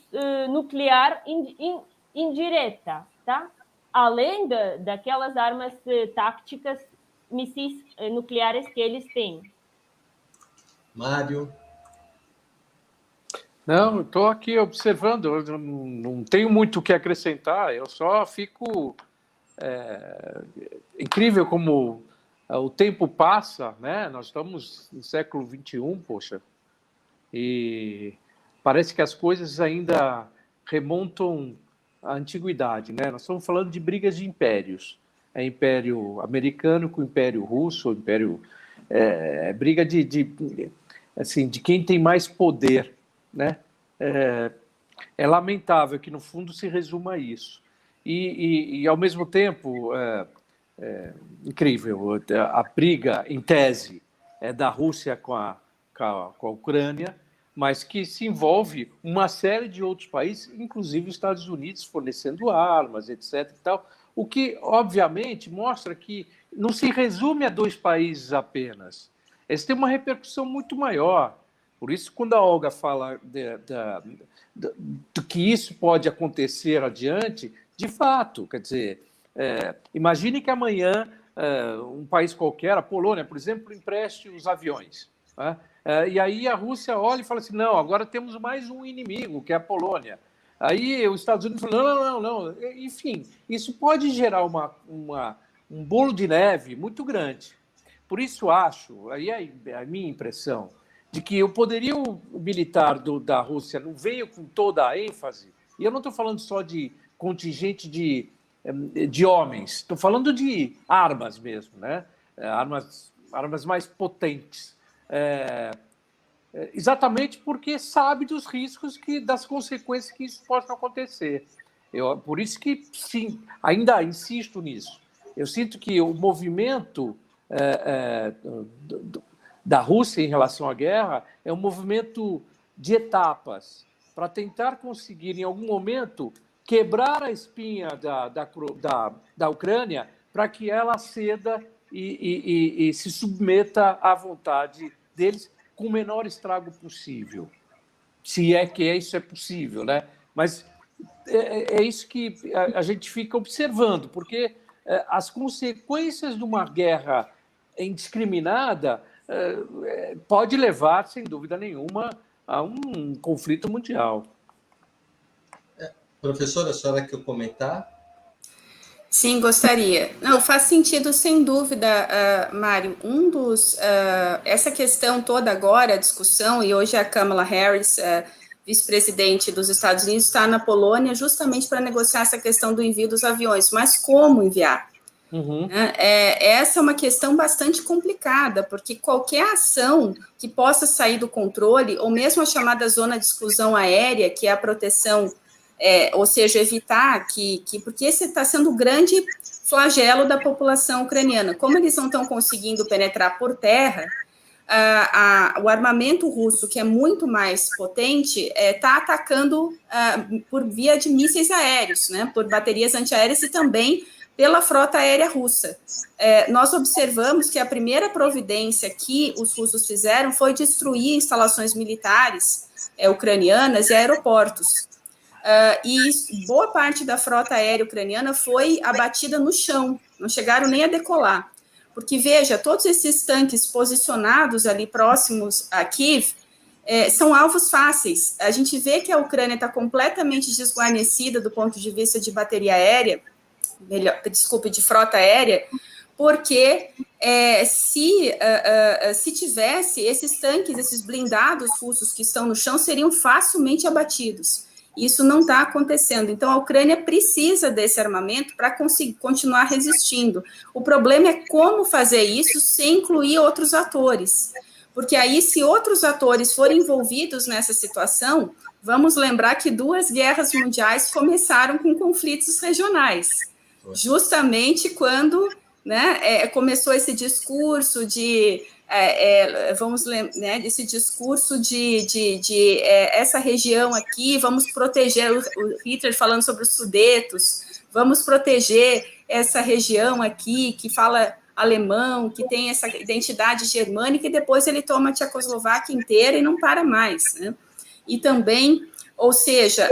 nuclear indireta, tá? Além daquelas armas táticas, mísseis nucleares que eles têm. Mário? Não, estou aqui observando, eu não tenho muito o que acrescentar, eu só fico... incrível como o tempo passa, né? Nós estamos no século XXI, poxa, e parece que as coisas ainda remontam à antiguidade, né? Nós estamos falando de brigas de impérios, império americano com império russo, império briga assim, de quem tem mais poder, né? É lamentável que no fundo se resuma a isso e ao mesmo tempo incrível a briga em tese da Rússia com a Ucrânia, mas que se envolve uma série de outros países, inclusive os Estados Unidos fornecendo armas, etc. E tal, o que, obviamente, mostra que não se resume a 2 países apenas. Eles têm uma repercussão muito maior. Por isso, quando a Olga fala do que isso pode acontecer adiante, de fato, quer dizer, imagine que amanhã um país qualquer, a Polônia, por exemplo, empreste os aviões. Né? E aí a Rússia olha e fala assim, não, agora temos mais um inimigo, que é a Polônia. Aí os Estados Unidos falam, não. Enfim, isso pode gerar um bolo de neve muito grande. Por isso acho, aí é a minha impressão, de que o poderio militar da Rússia não veio com toda a ênfase, e eu não estou falando só de contingente de homens, estou falando de armas mesmo, né? Armas mais potentes. Exatamente porque sabe dos riscos, das consequências que isso pode acontecer. Por isso que, sim, ainda insisto nisso. Eu sinto que o movimento da Rússia em relação à guerra é um movimento de etapas, para tentar conseguir, em algum momento, quebrar a espinha da Ucrânia para que ela ceda e se submeta à vontade deles com o menor estrago possível. Se é que isso é possível, né? Mas é isso que a gente fica observando, porque as consequências de uma guerra indiscriminada pode levar, sem dúvida nenhuma, a um conflito mundial. Professora, a senhora quer comentar? Sim, gostaria. Não, faz sentido, sem dúvida, Mário. Essa questão toda agora, a discussão, e hoje a Kamala Harris, vice-presidente dos Estados Unidos, está na Polônia justamente para negociar essa questão do envio dos aviões. Mas como enviar? Uhum. Essa é uma questão bastante complicada, porque qualquer ação que possa sair do controle, ou mesmo a chamada zona de exclusão aérea, que é a proteção, ou seja, evitar porque esse está sendo o grande flagelo da população ucraniana. Como eles não estão conseguindo penetrar por terra, o armamento russo, que é muito mais potente, está atacando por via de mísseis aéreos, né, por baterias antiaéreas e também pela frota aérea russa. Nós observamos que a primeira providência que os russos fizeram foi destruir instalações militares ucranianas e aeroportos. E boa parte da frota aérea ucraniana foi abatida no chão, não chegaram nem a decolar. Porque, veja, todos esses tanques posicionados ali próximos a Kiev são alvos fáceis. A gente vê que a Ucrânia está completamente desguarnecida do ponto de vista de bateria aérea, de frota aérea, porque se tivesse esses tanques, esses blindados russos que estão no chão, seriam facilmente abatidos. Isso não está acontecendo. Então, a Ucrânia precisa desse armamento para conseguir continuar resistindo. O problema é como fazer isso sem incluir outros atores. Porque aí, se outros atores forem envolvidos nessa situação, vamos lembrar que 2 guerras mundiais começaram com conflitos regionais. Justamente quando, né, começou esse discurso de... esse discurso de essa região aqui, vamos proteger, o Hitler falando sobre os Sudetos, vamos proteger essa região aqui que fala alemão, que tem essa identidade germânica, e depois ele toma a Tchecoslováquia inteira e não para mais, né? E também, ou seja,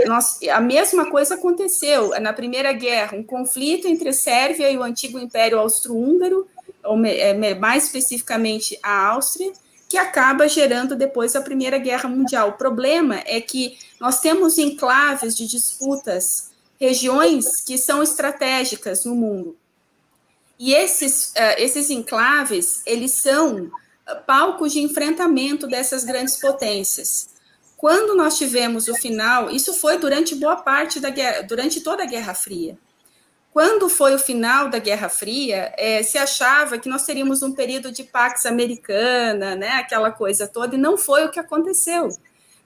a mesma coisa aconteceu na Primeira Guerra, um conflito entre a Sérvia e o antigo Império Austro-Húngaro, ou mais especificamente a Áustria, que acaba gerando depois a Primeira Guerra Mundial. O problema é que nós temos enclaves de disputas, regiões que são estratégicas no mundo. E esses enclaves, eles são palcos de enfrentamento dessas grandes potências. Quando nós tivemos o final, isso foi durante boa parte da guerra, durante toda a Guerra Fria. Quando foi o final da Guerra Fria, se achava que nós teríamos um período de Pax Americana, né, aquela coisa toda, e não foi o que aconteceu.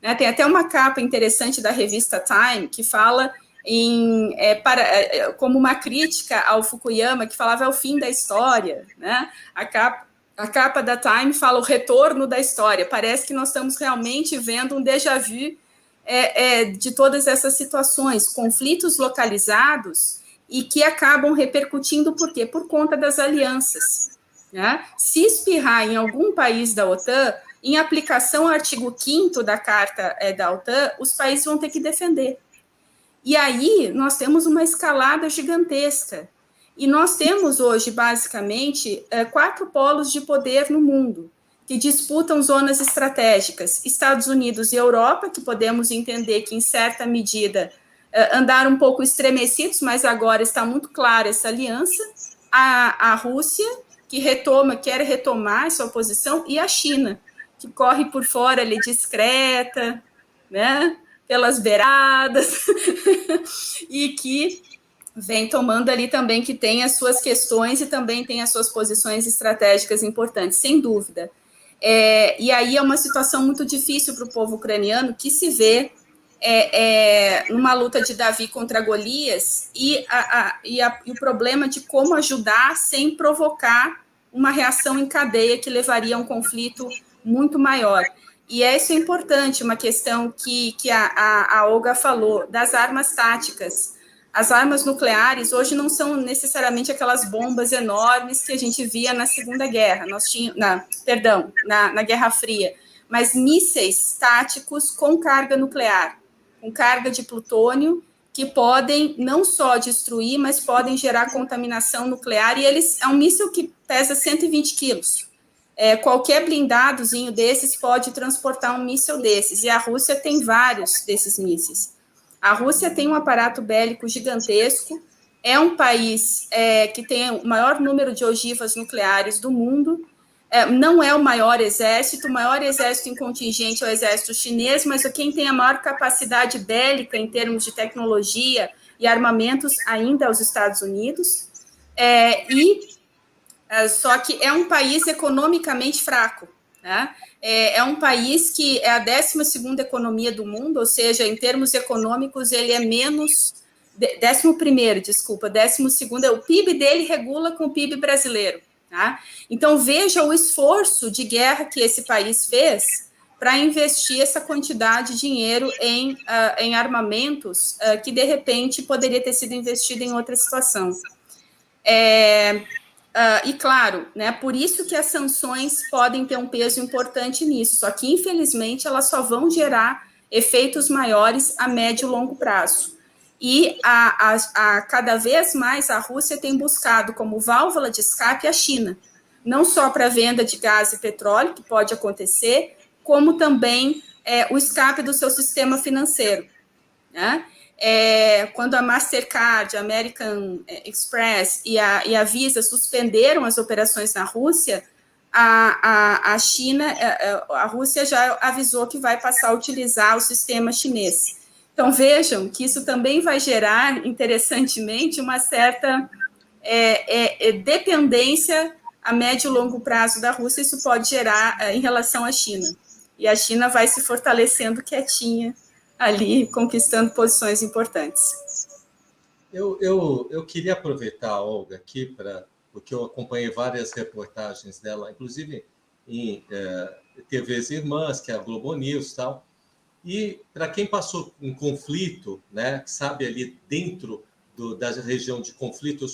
Né, tem até uma capa interessante da revista Time, que fala como uma crítica ao Fukuyama, que falava é o fim da história. Né? A capa da Time fala o retorno da história. Parece que nós estamos realmente vendo um déjà vu de todas essas situações, conflitos localizados, e que acabam repercutindo, por quê? Por conta das alianças. Né? Se espirrar em algum país da OTAN, em aplicação ao artigo 5º da Carta da OTAN, os países vão ter que defender. E aí, nós temos uma escalada gigantesca. E nós temos hoje, basicamente, 4 polos de poder no mundo, que disputam zonas estratégicas. Estados Unidos e Europa, que podemos entender que, em certa medida, andaram um pouco estremecidos, mas agora está muito clara essa aliança. A Rússia, que quer retomar sua posição, e a China, que corre por fora ali discreta, né, pelas beiradas, e que vem tomando ali também, que tem as suas questões e também tem as suas posições estratégicas importantes, sem dúvida. E aí é uma situação muito difícil para o povo ucraniano, que se vê numa luta de Davi contra Golias, e o problema de como ajudar sem provocar uma reação em cadeia que levaria a um conflito muito maior. E isso é importante, uma questão que a Olga falou, das armas táticas. As armas nucleares hoje não são necessariamente aquelas bombas enormes que a gente via na Segunda Guerra, na Guerra Fria, mas mísseis táticos com carga nuclear, com carga de plutônio, que podem não só destruir, mas podem gerar contaminação nuclear, e é um míssil que pesa 120 quilos. Qualquer blindadozinho desses pode transportar um míssil desses, e a Rússia tem vários desses mísseis. A Rússia tem um aparato bélico gigantesco, é um país que tem o maior número de ogivas nucleares do mundo, não é o maior exército em contingente é o exército chinês, mas quem tem a maior capacidade bélica em termos de tecnologia e armamentos ainda é os Estados Unidos, só que é um país economicamente fraco, né? É um país que é a 12ª economia do mundo, ou seja, em termos econômicos, ele é menos... 11º, desculpa, 12º, o PIB dele regula com o PIB brasileiro. Tá? Então, veja o esforço de guerra que esse país fez para investir essa quantidade de dinheiro em armamentos que, de repente, poderia ter sido investido em outra situação. E, claro, né, por isso que as sanções podem ter um peso importante nisso, só que, infelizmente, elas só vão gerar efeitos maiores a médio e longo prazo. E cada vez mais a Rússia tem buscado como válvula de escape a China, não só para a venda de gás e petróleo, que pode acontecer, como também o escape do seu sistema financeiro, né? Quando a Mastercard, a American Express e a Visa suspenderam as operações na Rússia, a Rússia já avisou que vai passar a utilizar o sistema chinês. Então, vejam que isso também vai gerar, interessantemente, uma certa dependência a médio e longo prazo da Rússia, isso pode gerar em relação à China. E a China vai se fortalecendo quietinha ali, conquistando posições importantes. Eu queria aproveitar, Olga, aqui, porque eu acompanhei várias reportagens dela, inclusive em TVs irmãs, que é a Globo News e tal. E para quem passou um conflito, né, que sabe ali dentro da região de conflito,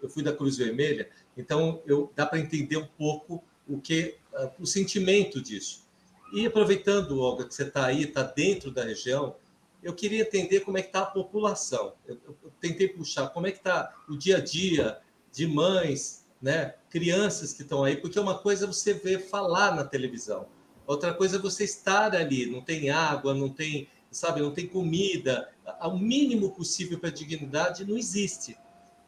eu fui da Cruz Vermelha, então dá para entender um pouco o sentimento disso. E aproveitando, Olga, que você está aí, está dentro da região, eu queria entender como é que está a população. Eu tentei puxar como é que está o dia a dia de mães, né, crianças que estão aí, porque uma coisa é você ver falar na televisão, outra coisa é você estar ali, não tem água, não tem, sabe, não tem comida, o mínimo possível para a dignidade não existe.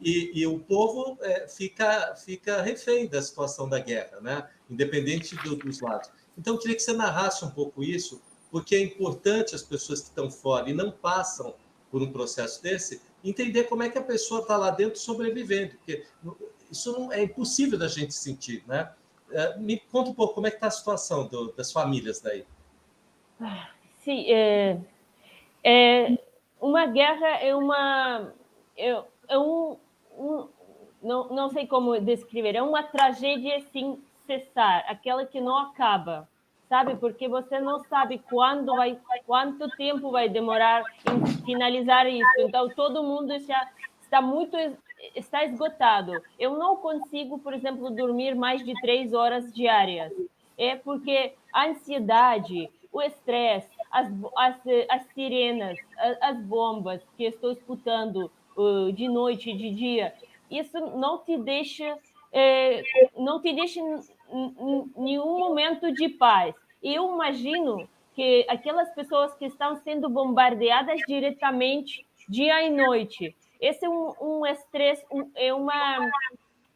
E o povo fica refém da situação da guerra, né? Independente dos lados. Então, eu queria que você narrasse um pouco isso, porque é importante as pessoas que estão fora e não passam por um processo desse, entender como é que a pessoa está lá dentro sobrevivendo, porque isso não é impossível da gente sentir, né? Me conta um pouco como é que está a situação das famílias daí. Sim, uma guerra não sei como descrever, é uma tragédia sem cessar, aquela que não acaba, sabe? Porque você não sabe quanto tempo vai demorar em finalizar isso. Então, todo mundo já está esgotado. Eu não consigo, por exemplo, dormir mais de 3 horas diárias. Porque a ansiedade, o estresse, as sirenes, as bombas que estou escutando de noite e de dia, isso não te deixa em nenhum momento de paz. Eu imagino que aquelas pessoas que estão sendo bombardeadas diretamente dia e noite, esse é um estresse,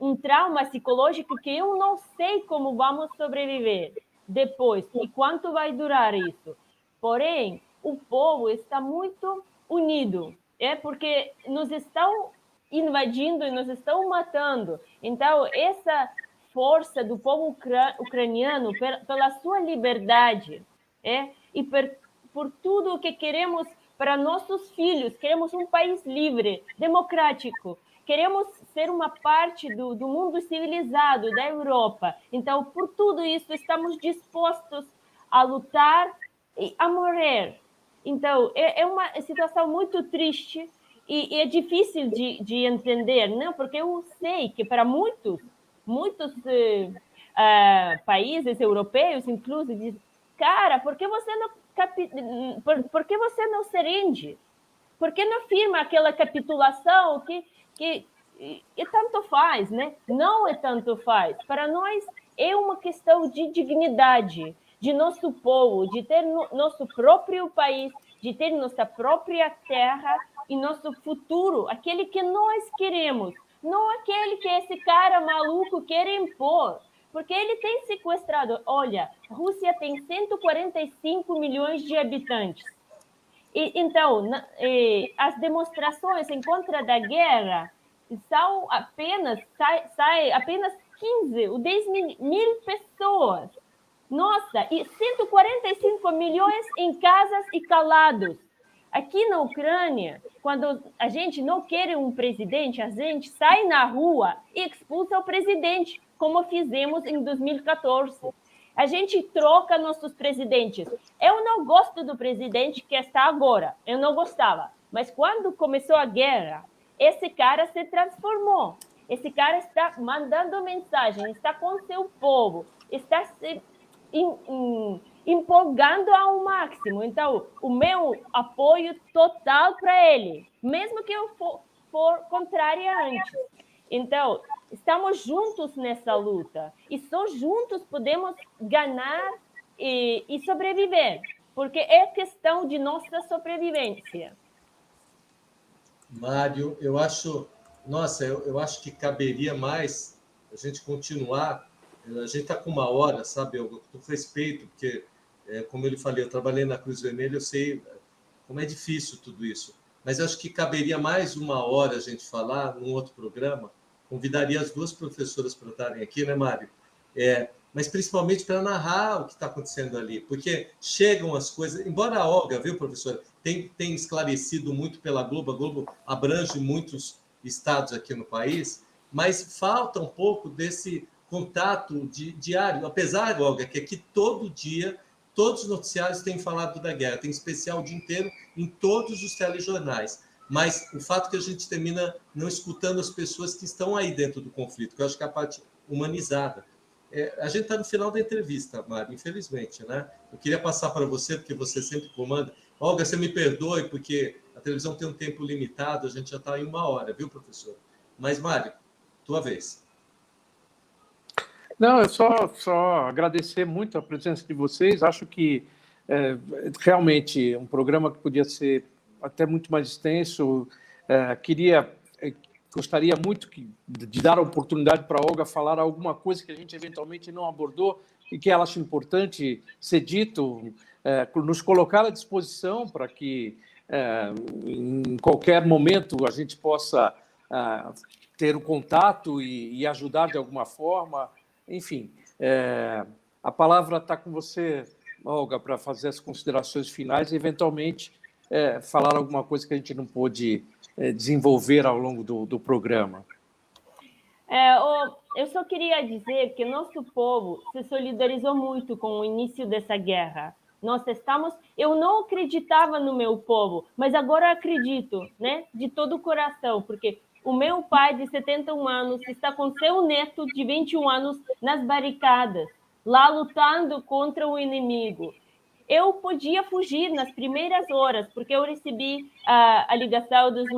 um trauma psicológico que eu não sei como vamos sobreviver depois e quanto vai durar isso. Porém, o povo está muito unido, porque nos estão invadindo e nos estão matando. Então, essa força do povo ucraniano pela sua liberdade, e por tudo o que queremos para nossos filhos, queremos um país livre, democrático, queremos ser uma parte do mundo civilizado, da Europa. Então, por tudo isso, estamos dispostos a lutar e a morrer. Então, é uma situação muito triste e é difícil de entender, não? Porque eu sei que para muitos países europeus, inclusive, dizem, cara, por que você não se rende? Por que não firma aquela capitulação que tanto faz, né? Não é tanto faz. Para nós é uma questão de dignidade, de nosso povo, de ter nosso próprio país, de ter nossa própria terra e nosso futuro, aquele que nós queremos, não aquele que esse cara maluco quer impor, porque ele tem sequestrado. Olha, a Rússia tem 145 milhões de habitantes. Então, as demonstrações em contra da guerra são apenas 15 ou 10 mil pessoas. Nossa, e 145 milhões em casas e calados. Aqui na Ucrânia, quando a gente não quer um presidente, a gente sai na rua e expulsa o presidente, como fizemos em 2014. A gente troca nossos presidentes. Eu não gosto do presidente que está agora. Eu não gostava. Mas quando começou a guerra, esse cara se transformou. Esse cara está mandando mensagem, está com seu povo, está se empolgando ao máximo. Então, o meu apoio total para ele, mesmo que eu for contrária antes. Então, estamos juntos nessa luta e só juntos podemos ganhar e sobreviver, porque é questão de nossa sobrevivência. Mário, eu acho que caberia mais a gente continuar. A gente está com 1 hora, sabe? Eu com respeito, porque, como eu lhe falei, eu trabalhei na Cruz Vermelha, eu sei como é difícil tudo isso. Mas acho que caberia mais 1 hora a gente falar num outro programa. Convidaria as 2 professoras para estarem aqui, né, Mário? Mas principalmente para narrar o que está acontecendo ali, porque chegam as coisas. Embora a Olga, viu, professora, tem esclarecido muito pela Globo, a Globo abrange muitos estados aqui no país, mas falta um pouco desse contato diário, apesar, Olga, que aqui todo dia, todos os noticiários têm falado da guerra, tem especial o dia inteiro em todos os telejornais, mas o fato que a gente termina não escutando as pessoas que estão aí dentro do conflito, que eu acho que é a parte humanizada. A gente está no final da entrevista, Mário, infelizmente, né? Eu queria passar para você, porque você sempre comanda. Olga, você me perdoe, porque a televisão tem um tempo limitado, a gente já está em 1 hora, viu, professor? Mas, Mário, tua vez. Não, eu só agradecer muito a presença de vocês. Acho que realmente um programa que podia ser até muito mais extenso. Gostaria muito de dar a oportunidade para a Olga falar alguma coisa que a gente eventualmente não abordou e que ela acha importante ser dito, nos colocar à disposição para que em qualquer momento a gente possa ter o contato e ajudar de alguma forma. Enfim, a palavra está com você, Olga, para fazer as considerações finais e, eventualmente, falar alguma coisa que a gente não pôde desenvolver ao longo do programa. Eu só queria dizer que nosso povo se solidarizou muito com o início dessa guerra. Eu não acreditava no meu povo, mas agora acredito, né, de todo o coração, porque o meu pai, de 71 anos, está com seu neto, de 21 anos, nas barricadas, lá lutando contra o inimigo. Eu podia fugir nas primeiras horas, porque eu recebi a ligação dos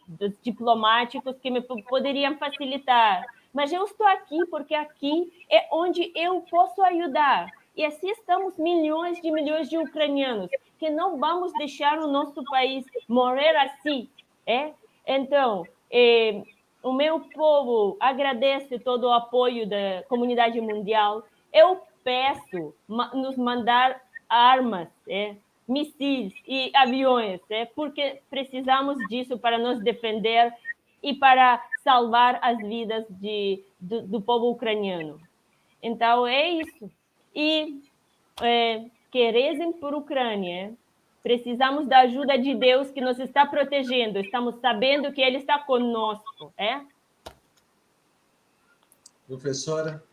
dos diplomáticos que me poderiam facilitar. Mas eu estou aqui porque aqui é onde eu posso ajudar. E assim estamos milhões de ucranianos, que não vamos deixar o nosso país morrer assim. Então, o meu povo agradece todo o apoio da comunidade mundial. Eu peço nos mandar armas, mísseis e aviões, porque precisamos disso para nos defender e para salvar as vidas do povo ucraniano. Então, é isso. E que rezem por Ucrânia. Precisamos da ajuda de Deus que nos está protegendo. Estamos sabendo que Ele está conosco. Professora?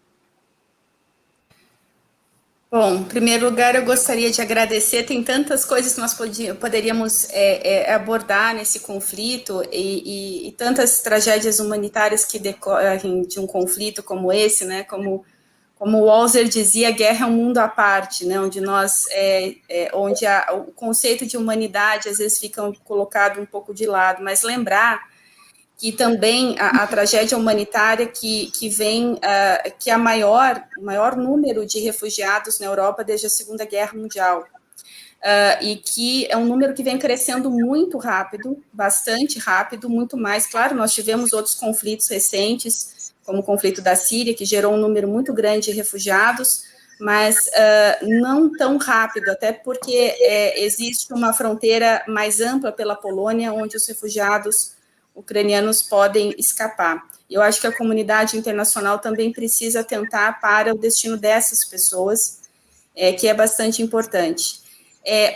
Bom, em primeiro lugar, eu gostaria de agradecer. Tem tantas coisas que nós poderíamos abordar nesse conflito e tantas tragédias humanitárias que decorrem de um conflito como esse, né? Como o Walzer dizia, a guerra é um mundo à parte, né? Onde o conceito de humanidade às vezes fica colocado um pouco de lado, mas lembrar que também a tragédia humanitária que vem, que é o maior número de refugiados na Europa desde a Segunda Guerra Mundial, e que é um número que vem crescendo muito rápido, bastante rápido, muito mais. Claro, nós tivemos outros conflitos recentes, como o conflito da Síria, que gerou um número muito grande de refugiados, mas não tão rápido, até porque existe uma fronteira mais ampla pela Polônia, onde os refugiados ucranianos podem escapar. Eu acho que a comunidade internacional também precisa atentar para o destino dessas pessoas, que é bastante importante.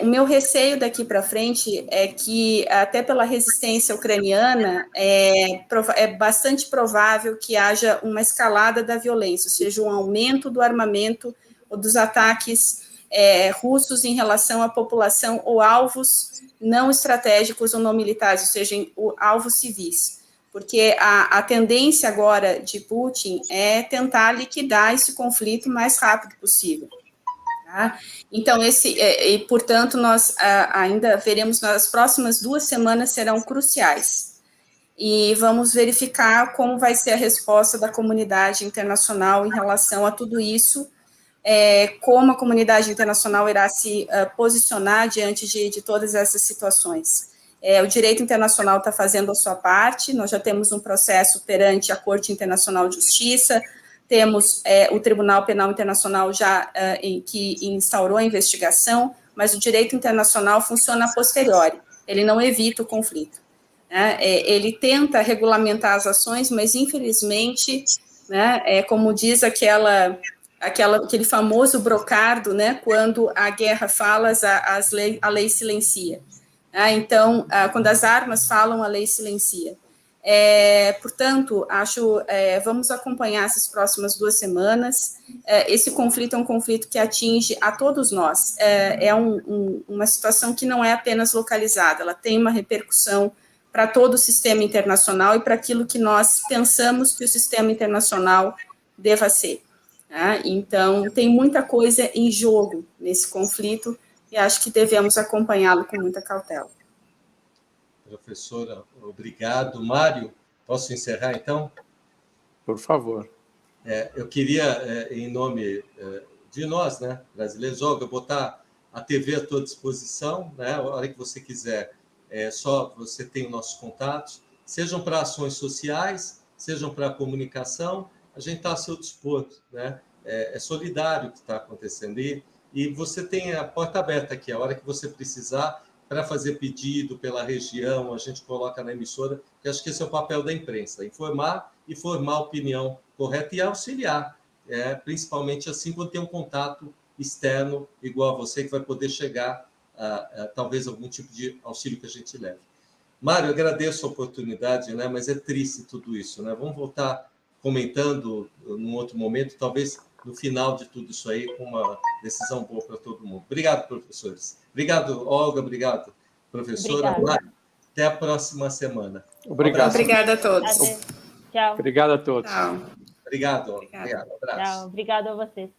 O meu receio daqui para frente é que, até pela resistência ucraniana, é bastante provável que haja uma escalada da violência, ou seja, um aumento do armamento ou dos ataques russos em relação à população ou alvos não estratégicos ou não militares, ou seja, alvos civis, porque a tendência agora de Putin é tentar liquidar esse conflito o mais rápido possível. Tá? Então, portanto, nós ainda veremos, nas próximas 2 semanas serão cruciais, e vamos verificar como vai ser a resposta da comunidade internacional em relação a tudo isso, como a comunidade internacional irá se posicionar diante de todas essas situações. O direito internacional está fazendo a sua parte, nós já temos um processo perante a Corte Internacional de Justiça, temos o Tribunal Penal Internacional que instaurou a investigação, mas o direito internacional funciona a posteriori, ele não evita o conflito. Ele tenta regulamentar as ações, mas, infelizmente, como diz aquele famoso brocardo, né, quando a guerra fala, a lei silencia. Então, quando as armas falam, a lei silencia. Portanto, vamos acompanhar essas próximas 2 semanas. Esse conflito é um conflito que atinge a todos nós. Uma situação que não é apenas localizada, ela tem uma repercussão para todo o sistema internacional e para aquilo que nós pensamos que o sistema internacional deva ser. Então, tem muita coisa em jogo nesse conflito e acho que devemos acompanhá-lo com muita cautela. Professora, obrigado. Mário, posso encerrar, então? Por favor. Eu queria, em nome de nós, né, brasileiros, Olga, botar a TV à tua disposição, né, a hora que você quiser, só você tem os nossos contatos, sejam para ações sociais, sejam para comunicação, a gente está a seu dispor, né? É solidário o que está acontecendo. E você tem a porta aberta aqui, a hora que você precisar, para fazer pedido pela região, a gente coloca na emissora, que acho que esse é o papel da imprensa, informar e formar a opinião correta e auxiliar, principalmente assim, quando tem um contato externo igual a você, que vai poder chegar a talvez algum tipo de auxílio que a gente leve. Mário, agradeço a oportunidade, né? Mas é triste tudo isso, né? Vamos voltar comentando num outro momento, talvez no final de tudo isso aí, com uma decisão boa para todo mundo. Obrigado, professores. Obrigado, Olga. Obrigado, professora. Até a próxima semana. Obrigado. Obrigada a todos. Tchau. Obrigado a todos. Tchau. Obrigado, Olga. Obrigado. Tchau. Obrigado a vocês.